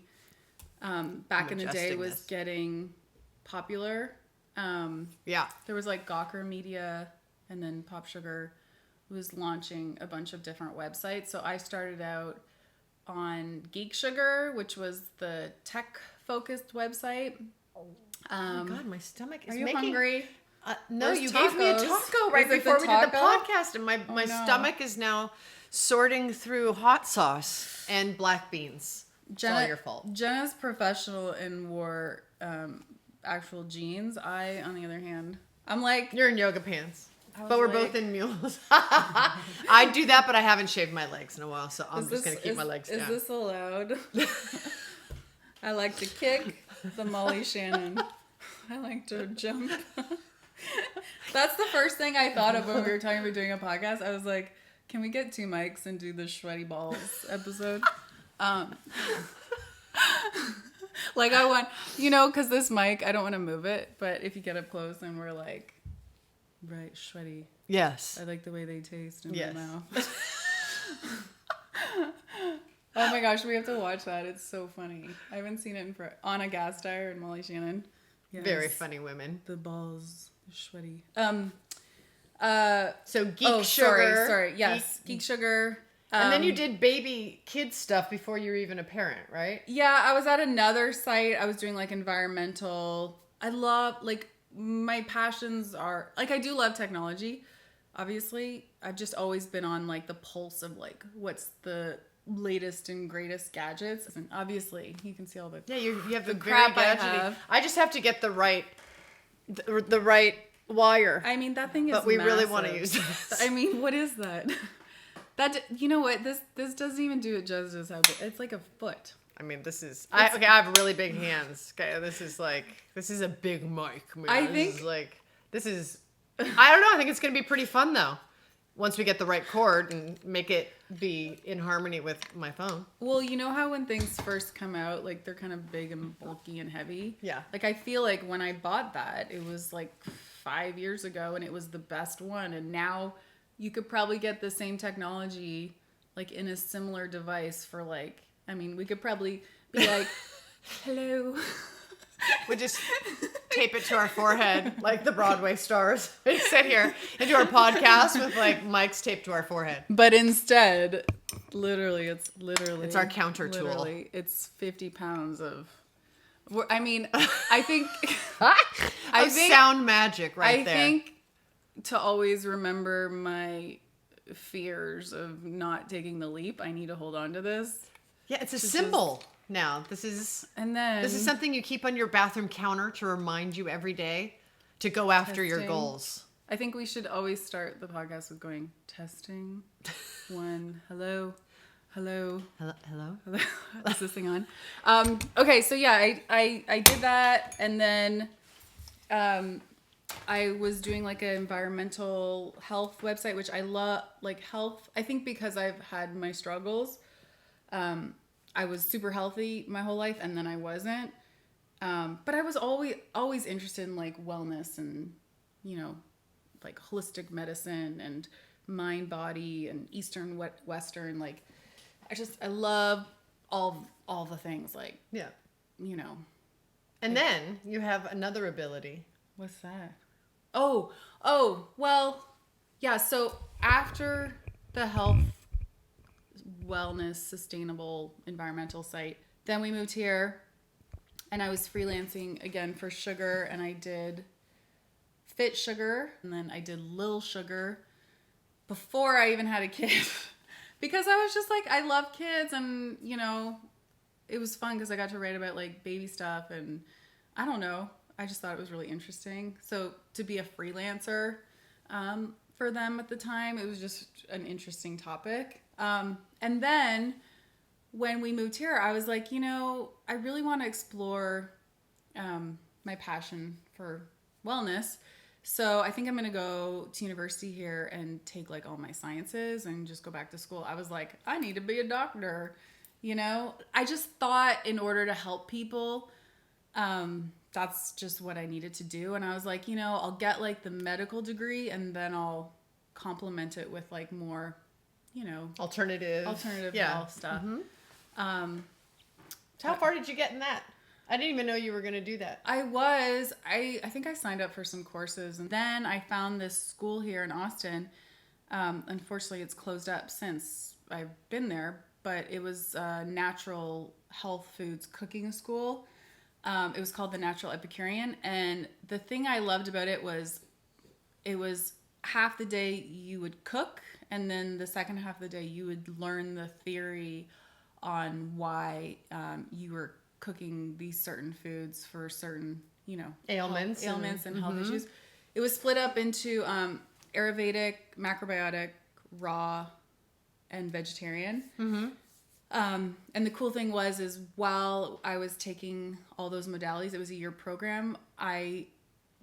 Speaker 2: back in the day was getting popular.
Speaker 1: Yeah.
Speaker 2: There was, like, Gawker Media, and then Pop Sugar was launching a bunch of different websites. So I started out on Geek Sugar, which was the tech-focused website.
Speaker 1: Oh my God, my stomach is
Speaker 2: Are you hungry?
Speaker 1: No,
Speaker 2: There's
Speaker 1: you
Speaker 2: tacos.
Speaker 1: gave me a taco right before we did the podcast, and my stomach is now sorting through hot sauce and black beans. It's all your fault.
Speaker 2: Jenna's professional and wore actual jeans. I, on the other hand, I'm like...
Speaker 1: You're in yoga pants. But we're both in mules. I do that, but I haven't shaved my legs in a while, so I'm just going to keep my legs down.
Speaker 2: Is this allowed? I like to kick the Molly Shannon. I like to jump. That's the first thing I thought of when we were talking about doing a podcast. I was like, can we get 2 mics and do the sweaty balls episode? Like I want, because this mic, I don't want to move it, but if you get up close and we're like... Right, sweaty.
Speaker 1: Yes.
Speaker 2: I like the way they taste in my mouth. Oh my gosh, we have to watch that. It's so funny. I haven't seen it on a Gaster and Molly Shannon.
Speaker 1: Yes. Very funny women.
Speaker 2: The balls, sweaty.
Speaker 1: So Geek Sugar.
Speaker 2: Sorry. Yes, Geek Sugar.
Speaker 1: And then you did baby kid stuff before you were even a parent, right?
Speaker 2: Yeah, I was at another site. I was doing like environmental. I love my passions are like, I do love technology. Obviously, I've just always been on like the pulse of like what's the latest and greatest gadgets. And obviously, you can see all the
Speaker 1: you have the
Speaker 2: crap
Speaker 1: very
Speaker 2: I
Speaker 1: gadgety.
Speaker 2: have.
Speaker 1: I just have to get the right wire.
Speaker 2: I mean, that thing is
Speaker 1: But we really
Speaker 2: massive.
Speaker 1: want to use this.
Speaker 2: I mean, what is that? You know what? This doesn't even do it justice. How big. It's like a foot.
Speaker 1: I mean, this is... I have really big hands. Okay, this is a big mic. Man.
Speaker 2: I
Speaker 1: think... This is... I don't know. I think it's going to be pretty fun, though. Once we get the right cord and make it be in harmony with my phone.
Speaker 2: Well, you know how when things first come out, like, they're kind of big and bulky and heavy?
Speaker 1: Yeah.
Speaker 2: Like, I feel like when I bought that, it was, like, 5 years ago, and it was the best one. And now you could probably get the same technology, like, in a similar device for, like... I mean, we could probably be like, hello.
Speaker 1: We just tape it to our forehead like the Broadway stars. We sit here and do our podcast with like mics taped to our forehead.
Speaker 2: But instead, it's
Speaker 1: our counter tool.
Speaker 2: It's 50 pounds of... I mean, I think...
Speaker 1: sound magic there.
Speaker 2: I think to always remember my fears of not taking the leap, I need to hold on to this.
Speaker 1: Yeah, it's a symbol now. This is something you keep on your bathroom counter to remind you every day to go after your goals.
Speaker 2: I think we should always start the podcast with going, testing, 1, hello.
Speaker 1: Hello.
Speaker 2: Is this thing on? Okay, so yeah, I did that, and then I was doing like an environmental health website, which I love, like health. I think because I've had my struggles. I was super healthy my whole life, and then I wasn't. But I was always interested in like wellness and, you know, like holistic medicine and mind, body, and Eastern, Western. Like, I love all the things. Like,
Speaker 1: yeah,
Speaker 2: you know.
Speaker 1: And then you have another ability.
Speaker 2: What's that? Oh, well, yeah. So after the health, wellness, sustainable environmental site, then we moved here, and I was freelancing again for Sugar, and I did Fit Sugar, and then I did Lil Sugar before I even had a kid because I was just like, I love kids, and you know, it was fun because I got to write about like baby stuff, and I don't know, I just thought it was really interesting. So to be a freelancer for them at the time, it was just an interesting topic. And then when we moved here, I was like, you know, I really want to explore my passion for wellness. So I think I'm going to go to university here and take like all my sciences and just go back to school. I was like, I need to be a doctor. You know, I just thought in order to help people, that's just what I needed to do. And I was like, you know, I'll get like the medical degree and then I'll complement it with like more, you know, alternative health stuff.
Speaker 1: Mm-hmm. So how far did you get in that? I didn't even know you were going to do that.
Speaker 2: I think I signed up for some courses, and then I found this school here in Austin. Unfortunately, it's closed up since I've been there, but it was a natural health foods cooking school. It was called the Natural Epicurean, and the thing I loved about it was half the day you would cook, and then the second half of the day you would learn the theory on why you were cooking these certain foods for certain, you know,
Speaker 1: ailments
Speaker 2: and health issues. It was split up into Ayurvedic, macrobiotic, raw, and vegetarian. Mm-hmm. And the cool thing is while I was taking all those modalities, it was a year program, I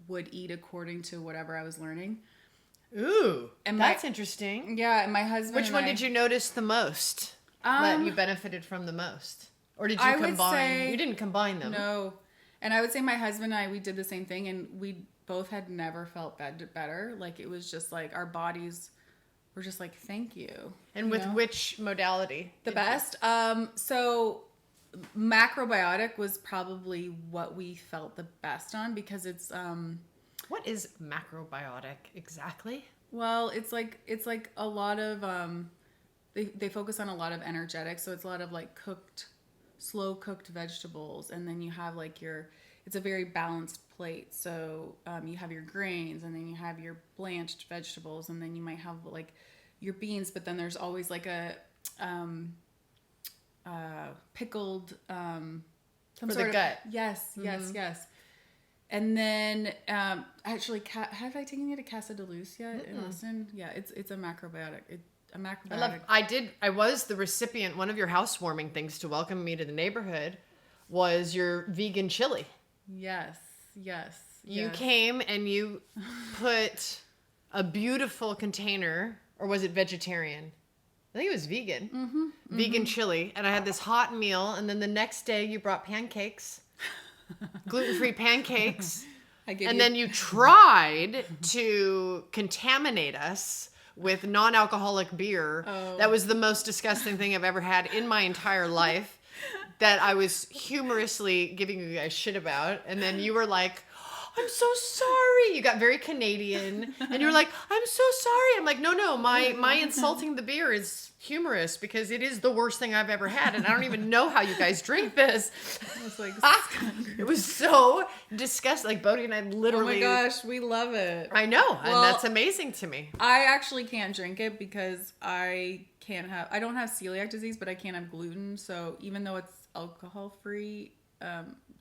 Speaker 2: would eat according to whatever I was learning.
Speaker 1: Ooh, and that's interesting.
Speaker 2: Yeah, and my husband.
Speaker 1: Which one did you notice the most? That you benefited from the most? Or did you combine? You didn't combine them.
Speaker 2: No. And I would say my husband and I, we did the same thing, and we both had never felt better. Like, it was just like our bodies were just like, thank you.
Speaker 1: And with which modality?
Speaker 2: The best. So macrobiotic was probably what we felt the best on because it's...
Speaker 1: What is macrobiotic exactly?
Speaker 2: Well, it's like a lot of... They focus on a lot of energetics, so it's a lot of like slow cooked vegetables, and then you have like it's a very balanced plate. So you have your grains, and then you have your blanched vegetables, and then you might have like your beans, but then there's always like a pickled
Speaker 1: for the gut.
Speaker 2: Yes. And then, actually, have I taken you to Casa de Luz yet in Austin? Yeah, it's a macrobiotic.
Speaker 1: I was the recipient. One of your housewarming things to welcome me to the neighborhood was your vegan chili.
Speaker 2: Yes.
Speaker 1: You came and you put a beautiful container, or was it vegetarian? I think it was vegan. Vegan chili. And I had this hot meal. And then the next day you brought pancakes. Gluten-free pancakes. Then you tried to contaminate us with non-alcoholic beer. That was the most disgusting thing I've ever had in my entire life, that I was humorously giving you guys shit about. And then you were like, I'm so sorry. You got very Canadian. And you were like, I'm so sorry. I'm like, no, my insulting the beer is humorous because it is the worst thing I've ever had. And I don't even know how you guys drink this.
Speaker 2: I was like,
Speaker 1: it was so disgusting. Like Bodhi and I literally.
Speaker 2: Oh my gosh, we love it.
Speaker 1: I know. Well, and that's amazing to me.
Speaker 2: I actually can't drink it because I don't have celiac disease, but I can't have gluten. So even though it's alcohol free,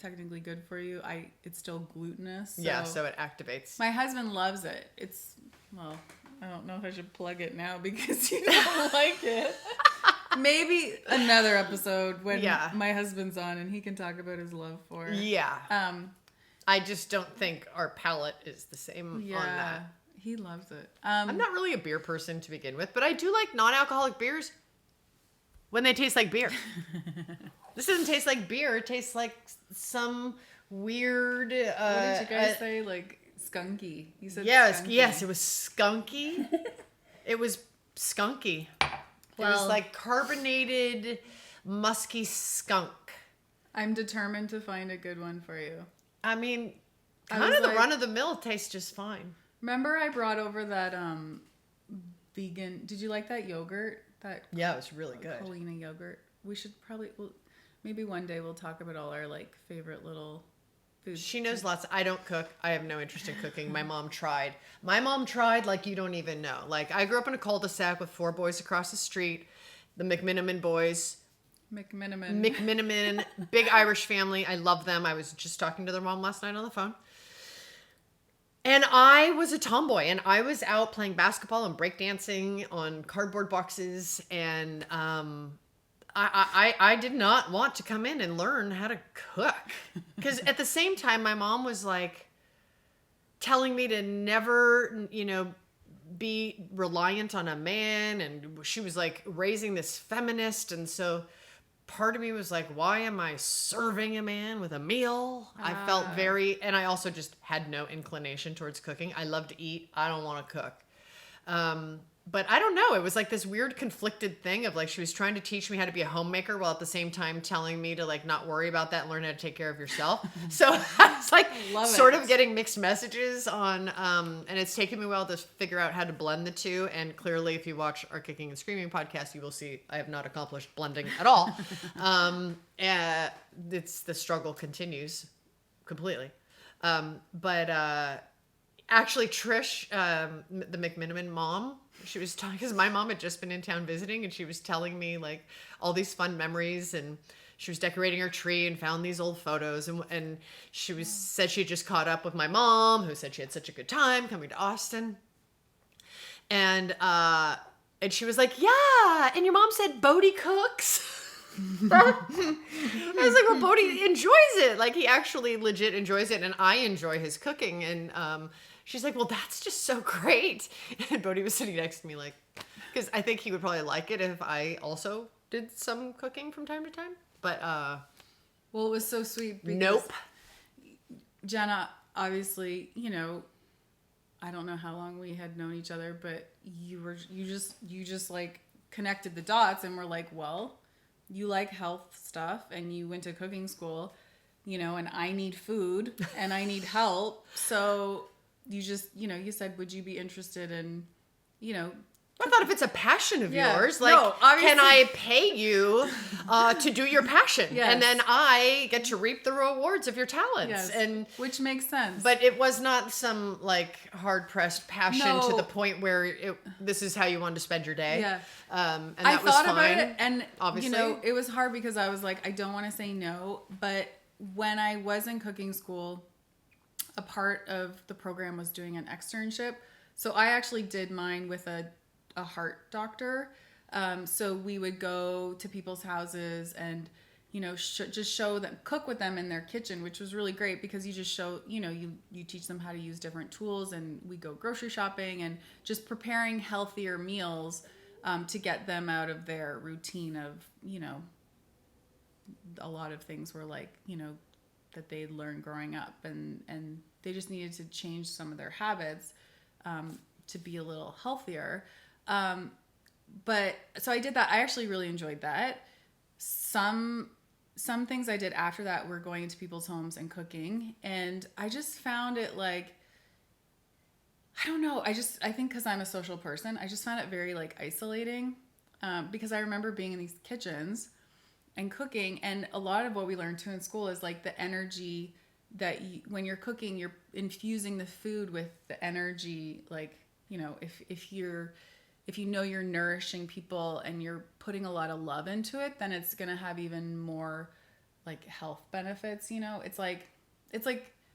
Speaker 2: technically good for you, it's still glutinous.
Speaker 1: So it activates.
Speaker 2: My husband loves it. I don't know if I should plug it now because you don't like it. Maybe another episode when my husband's on and he can talk about his love for it.
Speaker 1: Yeah. I just don't think our palate is the same on that.
Speaker 2: He loves it.
Speaker 1: I'm not really a beer person to begin with, but I do like non-alcoholic beers when they taste like beer. This doesn't taste like beer. It tastes like some weird...
Speaker 2: what did you guys say? Like skunky. You said
Speaker 1: skunky.
Speaker 2: Yes,
Speaker 1: it was skunky. It was skunky. Well, it was like carbonated, musky skunk.
Speaker 2: I'm determined to find a good one for you.
Speaker 1: I mean, kind of the run-of-the-mill tastes just fine.
Speaker 2: Remember I brought over that vegan... Did you like that yogurt?
Speaker 1: Yeah, it was really good.
Speaker 2: Polina yogurt. We should probably... Maybe one day we'll talk about all our favorite little foods.
Speaker 1: She knows lots. I don't cook. I have no interest in cooking. My mom tried. Like you don't even know. Like I grew up in a cul-de-sac with 4 boys across the street, the McMiniman boys. McMiniman, big Irish family. I love them. I was just talking to their mom last night on the phone. And I was a tomboy, and I was out playing basketball and breakdancing on cardboard boxes, and I did not want to come in and learn how to cook. Because at the same time, my mom was like telling me to never, be reliant on a man. And she was like raising this feminist. And so part of me was like, why am I serving a man with a meal? I felt and I also just had no inclination towards cooking. I love to eat. I don't want to cook. But I don't know. It was like this weird conflicted thing of like she was trying to teach me how to be a homemaker while at the same time telling me to like not worry about that and learn how to take care of yourself. So I was like sort of getting mixed messages on, and it's taken me a while to figure out how to blend the two. And clearly if you watch our Kicking and Screaming podcast, you will see I have not accomplished blending at all. The struggle continues completely. Actually Trish, the McMiniman mom, she was talking, because my mom had just been in town visiting and she was telling me like all these fun memories, and she was decorating her tree and found these old photos, and she said she had just caught up with my mom, who said she had such a good time coming to Austin. And she was like, yeah, and your mom said Bodhi cooks. I was like, well, Bodhi enjoys it. Like he actually legit enjoys it, and I enjoy his cooking. And she's like, well, that's just so great. And Bodhi was sitting next to me like, because I think he would probably like it if I also did some cooking from time to time. But
Speaker 2: well, it was so sweet because
Speaker 1: nope.
Speaker 2: Jenna, obviously, I don't know how long we had known each other, but you just like connected the dots and were like, well, you like health stuff and you went to cooking school, and I need food and I need help. So you just, you said, would you be interested in,
Speaker 1: I thought if it's a passion of yours, like,
Speaker 2: no,
Speaker 1: can I pay you to do your passion?
Speaker 2: Yes.
Speaker 1: And then I get to reap the rewards of your talents.
Speaker 2: Yes.
Speaker 1: And
Speaker 2: which makes sense.
Speaker 1: But it was not some like hard-pressed passion to the point where this is how you wanted to spend your day.
Speaker 2: Yeah.
Speaker 1: And that
Speaker 2: I
Speaker 1: was
Speaker 2: thought
Speaker 1: fine,
Speaker 2: about it, and
Speaker 1: obviously.
Speaker 2: it was hard because I was like, I don't want to say no. But when I was in cooking school, a part of the program was doing an externship. So I actually did mine with a heart doctor. So we would go to people's houses and, you know, just show them, cook with them in their kitchen, which was really great because you just show, you know, you teach them how to use different tools, and we go grocery shopping and just preparing healthier meals to get them out of their routine of, you know, a lot of things were like, you know, that they'd learned growing up, and they just needed to change some of their habits to be a little healthier. But so I did that. I actually really enjoyed that. Some things I did after that were going into people's homes and cooking, and I just found it like, I don't know. I think because I'm a social person, I just found it very like isolating, because I remember being in these kitchens and cooking, and a lot of what we learned too in school is like the energy that when you're cooking, you're infusing the food with the energy. Like, you know, if you know you're nourishing people and you're putting a lot of love into it, then it's gonna have even more like health benefits. You know, it's like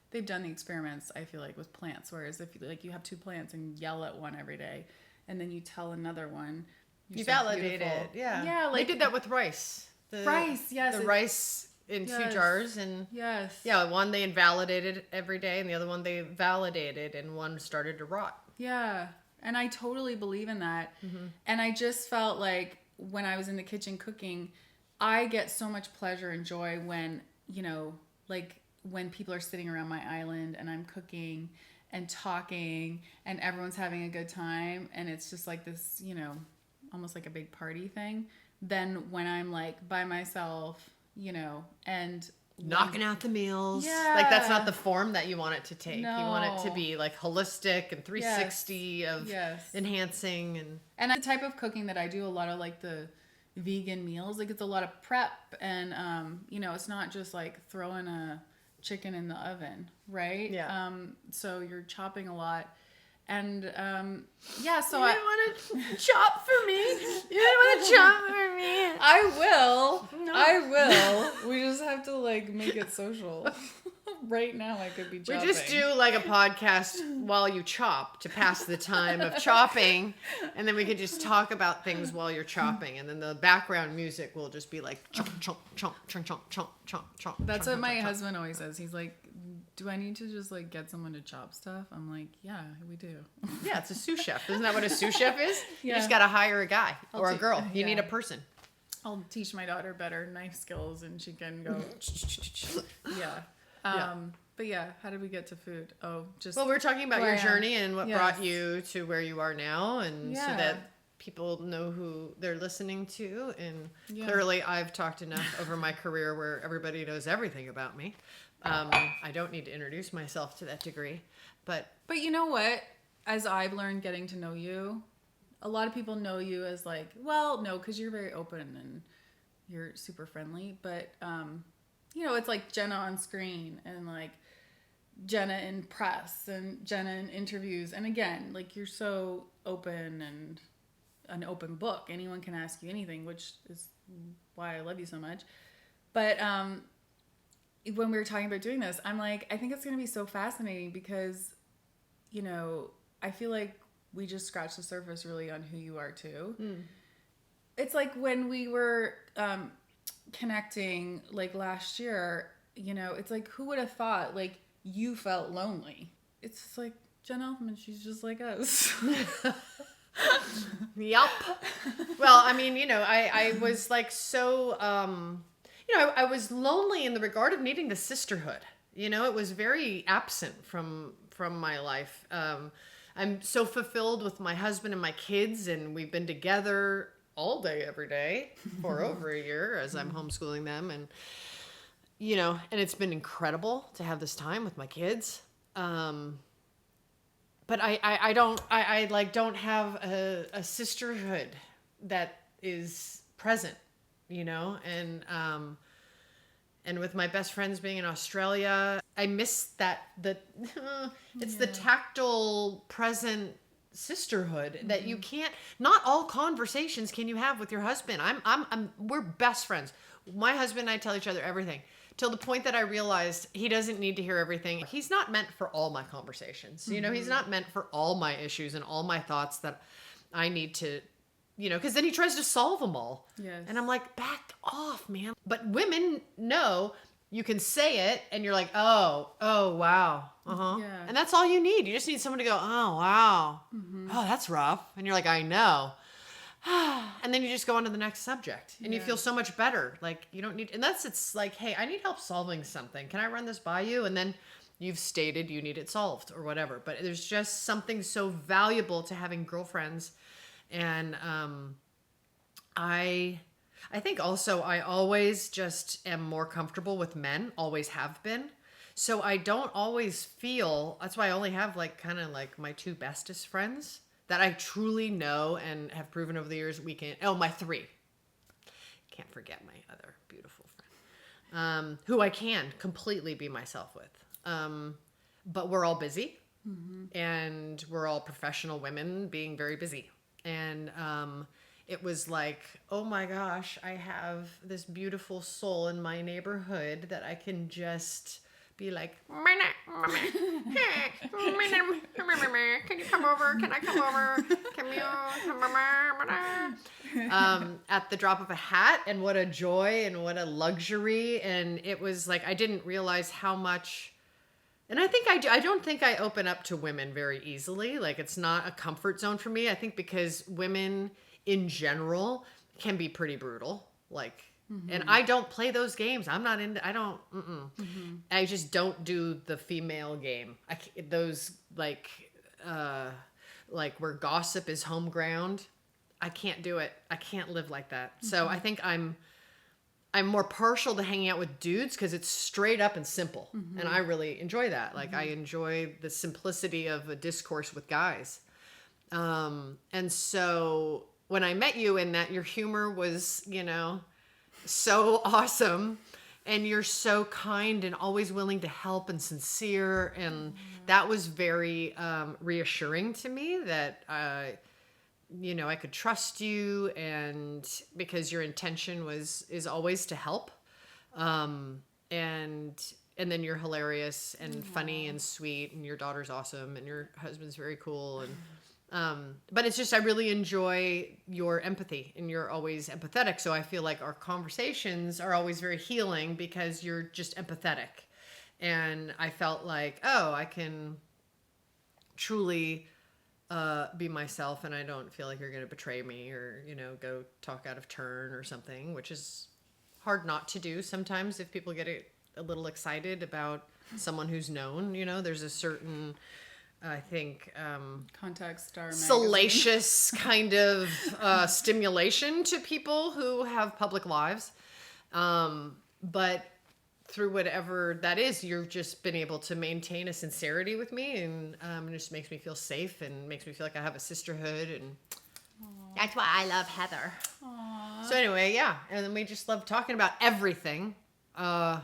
Speaker 2: they've done the experiments, I feel like, with plants. Whereas if you have 2 plants and yell at one every day, and then you tell another one,
Speaker 1: you validate it. Yeah,
Speaker 2: like
Speaker 1: they did that with rice.
Speaker 2: Yes,
Speaker 1: the rice in 2 jars, and one they invalidated every day, and the other one they validated, and one started to rot.
Speaker 2: Yeah, and I totally believe in that. Mm-hmm. And I just felt like when I was in the kitchen cooking, I get so much pleasure and joy when, you know, like when people are sitting around my island and I'm cooking and talking and everyone's having a good time, and it's just like this, you know, almost like a big party thing. Then when I'm like by myself, you know, and
Speaker 1: knocking out the meals. Yeah. Like that's not the form that you want it to take. No. You want it to be like holistic and 360 of enhancing
Speaker 2: and the type of cooking that I do, a lot of like the vegan meals, like it's a lot of prep, and you know, it's not just like throwing a chicken in the oven, right?
Speaker 1: Yeah.
Speaker 2: So you're chopping a lot. And, so
Speaker 1: you didn't want to chop for me. You didn't want to chop for me.
Speaker 2: I will. No. I will. We just have to like make it social. Right now I could be chopping.
Speaker 1: We just do like a podcast while you chop to pass the time of chopping. And then we could just talk about things while you're chopping. And then the background music will just be like chomp, chomp, chomp, chomp, chomp, chomp, chomp, chomp.
Speaker 2: That's what my husband always says. He's like, do I need to just like get someone to chop stuff? I'm like, yeah, we do.
Speaker 1: Yeah, it's a sous chef. Isn't that what a sous chef is? Yeah. You just got to hire a guy or a girl. You need a person.
Speaker 2: I'll teach my daughter better knife skills and she can go. Yeah. But yeah, how did we get to food? Oh, just.
Speaker 1: Well, we're talking about your journey and what brought you to where you are now, and so that people know who they're listening to. And clearly I've talked enough over my career where everybody knows everything about me. I don't need to introduce myself to that degree, but
Speaker 2: you know what? As I've learned getting to know you, a lot of people know you as like, well, no, because you're very open and you're super friendly, but you know, it's like Jenna on screen and like Jenna in press and Jenna in interviews, and again, like you're so open and an open book. Anyone can ask you anything, which is why I love you so much. But when we were talking about doing this, I'm like, I think it's going to be so fascinating because, you know, I feel like we just scratched the surface really on who you are too. It's like when we were connecting like last year, you know, it's like, who would have thought like you felt lonely? It's just like Jen Elfman, she's just like us.
Speaker 1: Yup. Well, I mean, you know, I was like so... you know, I was lonely in the regard of needing the sisterhood. You know, it was very absent from my life. I'm so fulfilled with my husband and my kids, and we've been together all day, every day for over a year as I'm homeschooling them. And, you know, and it's been incredible to have this time with my kids. But I don't have a sisterhood that is present, you know, and with my best friends being in Australia, I miss that, it's the tactile present sisterhood that you can't, not all conversations can you have with your husband. We're best friends. My husband and I tell each other everything. till the point that I realized he doesn't need to hear everything. He's not meant for all my conversations. You know, he's not meant for all my issues and all my thoughts that I need to, because then he tries to solve them all.
Speaker 2: Yes.
Speaker 1: And I'm like, back off, man. But women know you can say it and you're like, oh, wow. Uh-huh.
Speaker 2: Yeah.
Speaker 1: And that's all you need. You just need someone to go, oh, wow. Oh, that's rough. And you're like, I know. And then you just go on to the next subject and you feel so much better. Like you don't need, unless it's like, hey, I need help solving something. Can I run this by you? And then you've stated you need it solved or whatever. But there's just something so valuable to having girlfriends. And I think also I always just am more comfortable with men, always have been. So I don't always feel, that's why I only have like kind of like my two bestest friends that I truly know and have proven over the years my three. Can't forget my other beautiful friend, who I can completely be myself with. But we're all busy and we're all professional women being very busy. And it was like, oh my gosh, I have this beautiful soul in my neighborhood that I can just be like, can you come over? Can I come over? Can you come over? At the drop of a hat, and what a joy and what a luxury. And it was like, I didn't realize how much, and I think I don't think I open up to women very easily. Like it's not a comfort zone for me. I think because women in general can be pretty brutal. Like, and I don't play those games. I'm not into, I just don't do the female game. Those like where gossip is home ground. I can't do it. I can't live like that. So I think I'm more partial to hanging out with dudes because it's straight up and simple. And I really enjoy that. Like I enjoy the simplicity of a discourse with guys. And so when I met you and that your humor was, so awesome and you're so kind and always willing to help and sincere. And that was very reassuring to me that, I could trust you, and because your intention is always to help. And then you're hilarious and funny and sweet, and your daughter's awesome and your husband's very cool. And, but it's just, I really enjoy your empathy and you're always empathetic. So I feel like our conversations are always very healing because you're just empathetic. And I felt like, I can truly be myself, and I don't feel like you're going to betray me or, go talk out of turn or something, which is hard not to do sometimes if people get a little excited about someone who's known. There's a certain, I think,
Speaker 2: Contact Star
Speaker 1: salacious kind of stimulation to people who have public lives. But through whatever that is, you've just been able to maintain a sincerity with me, and it just makes me feel safe and makes me feel like I have a sisterhood, and that's why I love Heather.
Speaker 2: Aww.
Speaker 1: So anyway, yeah, and then we just love talking about everything.
Speaker 2: But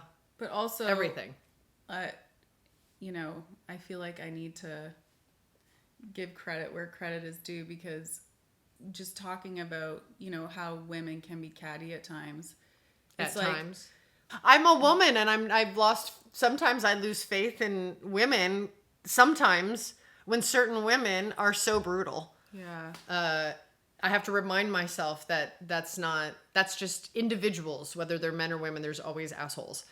Speaker 2: also
Speaker 1: everything.
Speaker 2: I feel like I need to give credit where credit is due, because just talking about, how women can be catty at times.
Speaker 1: At times. I'm a woman, and sometimes I lose faith in women sometimes when certain women are so brutal.
Speaker 2: Yeah.
Speaker 1: I have to remind myself that that's just individuals, whether they're men or women, there's always assholes.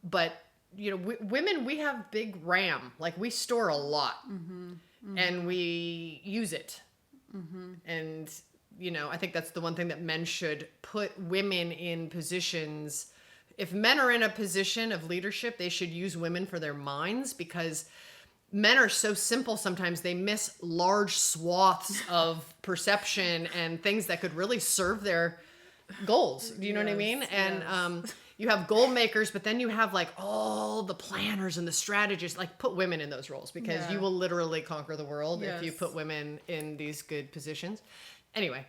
Speaker 1: But women, we have big RAM, like we store a lot and we use it. And, I think that's the one thing that men should put women in positions. If men are in a position of leadership, they should use women for their minds, because men are so simple sometimes. They miss large swaths of perception and things that could really serve their goals. Do you know what I mean? And you have goal makers, but then you have like all the planners and the strategists. Like, put women in those roles, because you will literally conquer the world if you put women in these good positions. Anyway,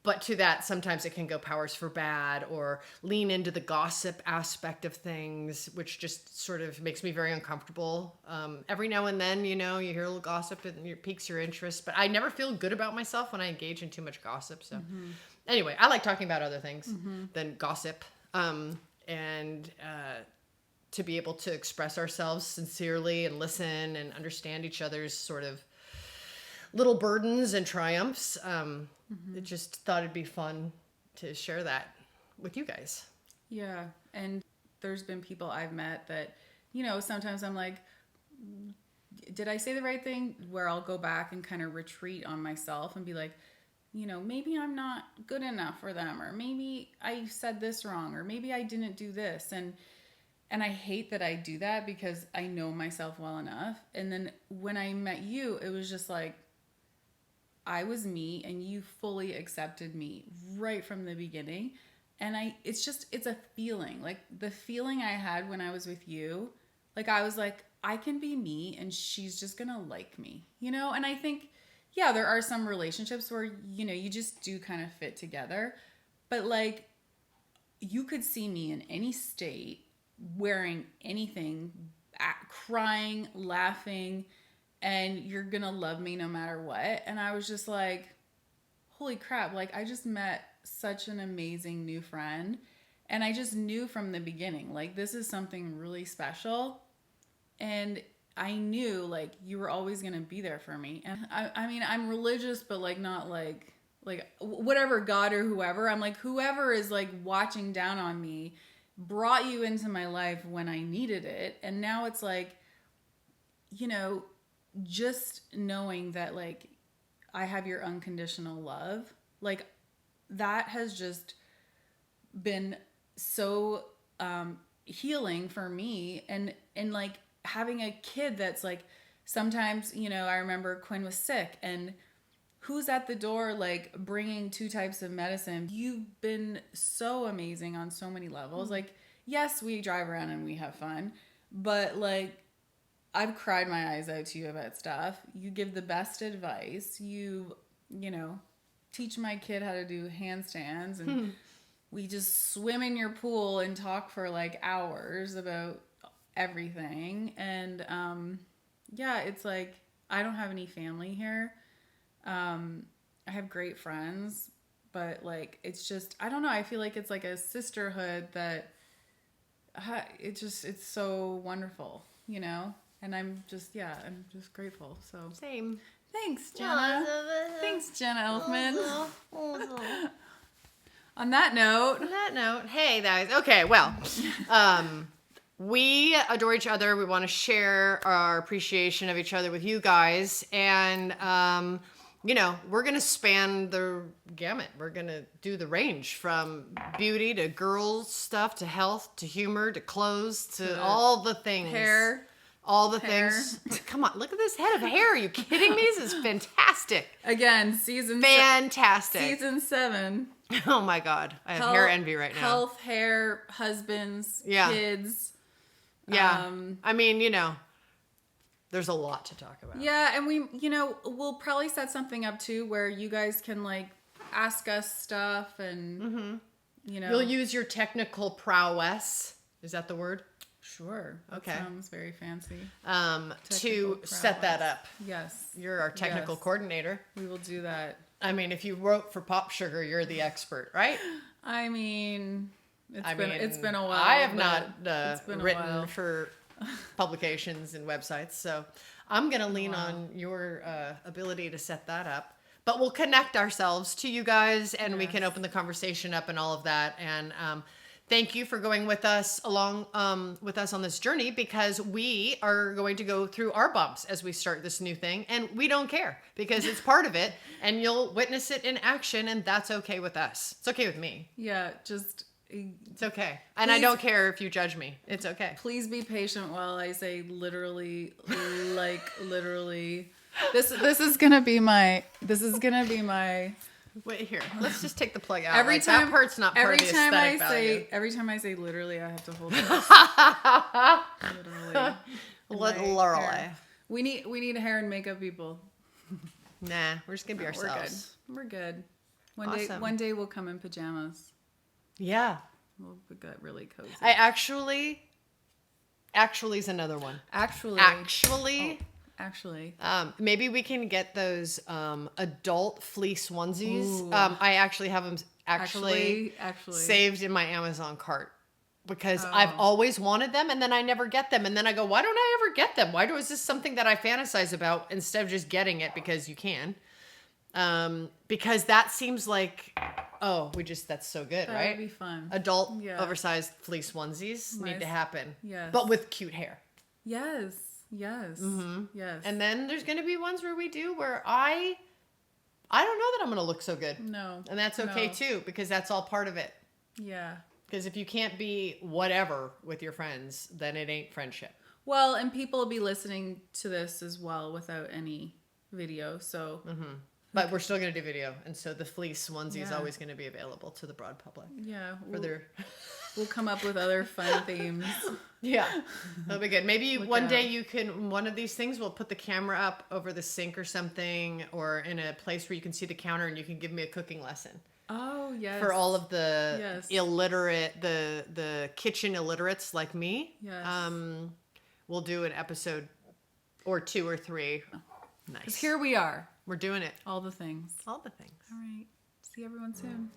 Speaker 1: but to that, sometimes it can go powers for bad or lean into the gossip aspect of things, which just sort of makes me very uncomfortable. Every now and then, you hear a little gossip and it piques your interest, but I never feel good about myself when I engage in too much gossip. So anyway, I like talking about other things than gossip. to be able to express ourselves sincerely and listen and understand each other's sort of little burdens and triumphs. I just thought it'd be fun to share that with you guys.
Speaker 2: Yeah. And there's been people I've met that, sometimes I'm like, did I say the right thing? Where I'll go back and kind of retreat on myself and be like, maybe I'm not good enough for them, or maybe I said this wrong, or maybe I didn't do this. And I hate that I do that because I know myself well enough. And then when I met you, it was just like, I was me and you fully accepted me right from the beginning. And it's a feeling. Like the feeling I had when I was with you, like I was like, I can be me and she's just going to like me, And I think, yeah, there are some relationships where, you just do kind of fit together. But like, you could see me in any state, wearing anything, crying, laughing, and you're gonna love me no matter what. And I was just like, holy crap, like I just met such an amazing new friend, and I just knew from the beginning, like this is something really special. And I knew like you were always gonna be there for me. And I mean I'm religious, but like not like whatever God or whoever, I'm like, whoever is like watching down on me brought you into my life when I needed it. And now it's like, just knowing that like I have your unconditional love, like that has just been so healing for me. And like having a kid that's like, sometimes, I remember Quinn was sick and who's at the door, like bringing 2 types of medicine. You've been so amazing on so many levels. Like, yes, we drive around and we have fun, but like, I've cried my eyes out to you about stuff. You give the best advice. You teach my kid how to do handstands, and we just swim in your pool and talk for like hours about everything. And, yeah, it's like, I don't have any family here. I have great friends, but like, it's just, I don't know. I feel like it's like a sisterhood that it's so wonderful, and I'm just grateful. So
Speaker 1: Same.
Speaker 2: Thanks, Jenna. Thanks, Jenna Elfman. On that note,
Speaker 1: hey guys. Okay, well, we adore each other. We want to share our appreciation of each other with you guys, and we're going to span the gamut. We're going to do the range from beauty to girls stuff to health to humor to clothes to all the things.
Speaker 2: Hair.
Speaker 1: All the things. Come on, look at this head of hair. Are you kidding me? This is fantastic.
Speaker 2: Again,
Speaker 1: fantastic.
Speaker 2: Season 7.
Speaker 1: Oh my God. I have hair envy right now.
Speaker 2: Health, hair, husbands, kids.
Speaker 1: Yeah. I mean, there's a lot to talk about.
Speaker 2: Yeah, and we'll probably set something up too where you guys can like ask us stuff and
Speaker 1: You'll use your technical prowess. Is that the word?
Speaker 2: Sure.
Speaker 1: Okay.
Speaker 2: That sounds very fancy.
Speaker 1: To set that up.
Speaker 2: Yes.
Speaker 1: You're our technical coordinator.
Speaker 2: We will do that.
Speaker 1: I mean, if you wrote for Pop Sugar, you're the expert, right?
Speaker 2: I mean, it's been a while.
Speaker 1: I have not written for publications and websites, so I'm going to lean on your ability to set that up. But we'll connect ourselves to you guys, and we can open the conversation up and all of that. And thank you for going with us along with us on this journey, because we are going to go through our bumps as we start this new thing, and we don't care because it's part of it, and you'll witness it in action, and that's okay with us. It's okay with me.
Speaker 2: Yeah,
Speaker 1: it's okay. And I don't care if you judge me. It's okay.
Speaker 2: Please be patient while I say literally, like literally. This is gonna be my.
Speaker 1: Wait here. Let's just take the plug out.
Speaker 2: Every time
Speaker 1: that part's not part of the aesthetic value.
Speaker 2: Every time I say literally, I have to hold it.
Speaker 1: Literally.
Speaker 2: We need hair and makeup people.
Speaker 1: Nah, we're just gonna be ourselves.
Speaker 2: We're good. One day we'll come in pajamas.
Speaker 1: Yeah.
Speaker 2: We'll get really cozy.
Speaker 1: Actually is another one. Actually. Maybe we can get those adult fleece onesies. I actually have them saved in my Amazon cart. because I've always wanted them and then I never get them. And then I go, why don't I ever get them? Is this something that I fantasize about instead of just getting it because you can? Because that seems like, that's so good,
Speaker 2: That
Speaker 1: right?
Speaker 2: would be fun.
Speaker 1: Adult oversized fleece onesies need to happen.
Speaker 2: Yes.
Speaker 1: But with cute hair.
Speaker 2: Yes. Yes. Yes.
Speaker 1: And then there's going to be ones where I don't know that I'm going to look so good.
Speaker 2: No.
Speaker 1: And that's okay too, because that's all part of it.
Speaker 2: Yeah.
Speaker 1: Because if you can't be whatever with your friends, then it ain't friendship.
Speaker 2: Well, and people will be listening to this as well without any video. So,
Speaker 1: But we're still going to do video. And so the fleece onesie is always going to be available to the broad public.
Speaker 2: Yeah.
Speaker 1: We'll
Speaker 2: come up with other fun themes.
Speaker 1: Yeah. That'll be good. Maybe one day one of these things, we'll put the camera up over the sink or something, or in a place where you can see the counter and you can give me a cooking lesson.
Speaker 2: Oh, yes.
Speaker 1: For all of the illiterate, the kitchen illiterates like me.
Speaker 2: Yes.
Speaker 1: We'll do an episode or 2 or 3. Nice.
Speaker 2: 'Cause here we are.
Speaker 1: We're doing it.
Speaker 2: All the things.
Speaker 1: All the things.
Speaker 2: All right. See everyone soon.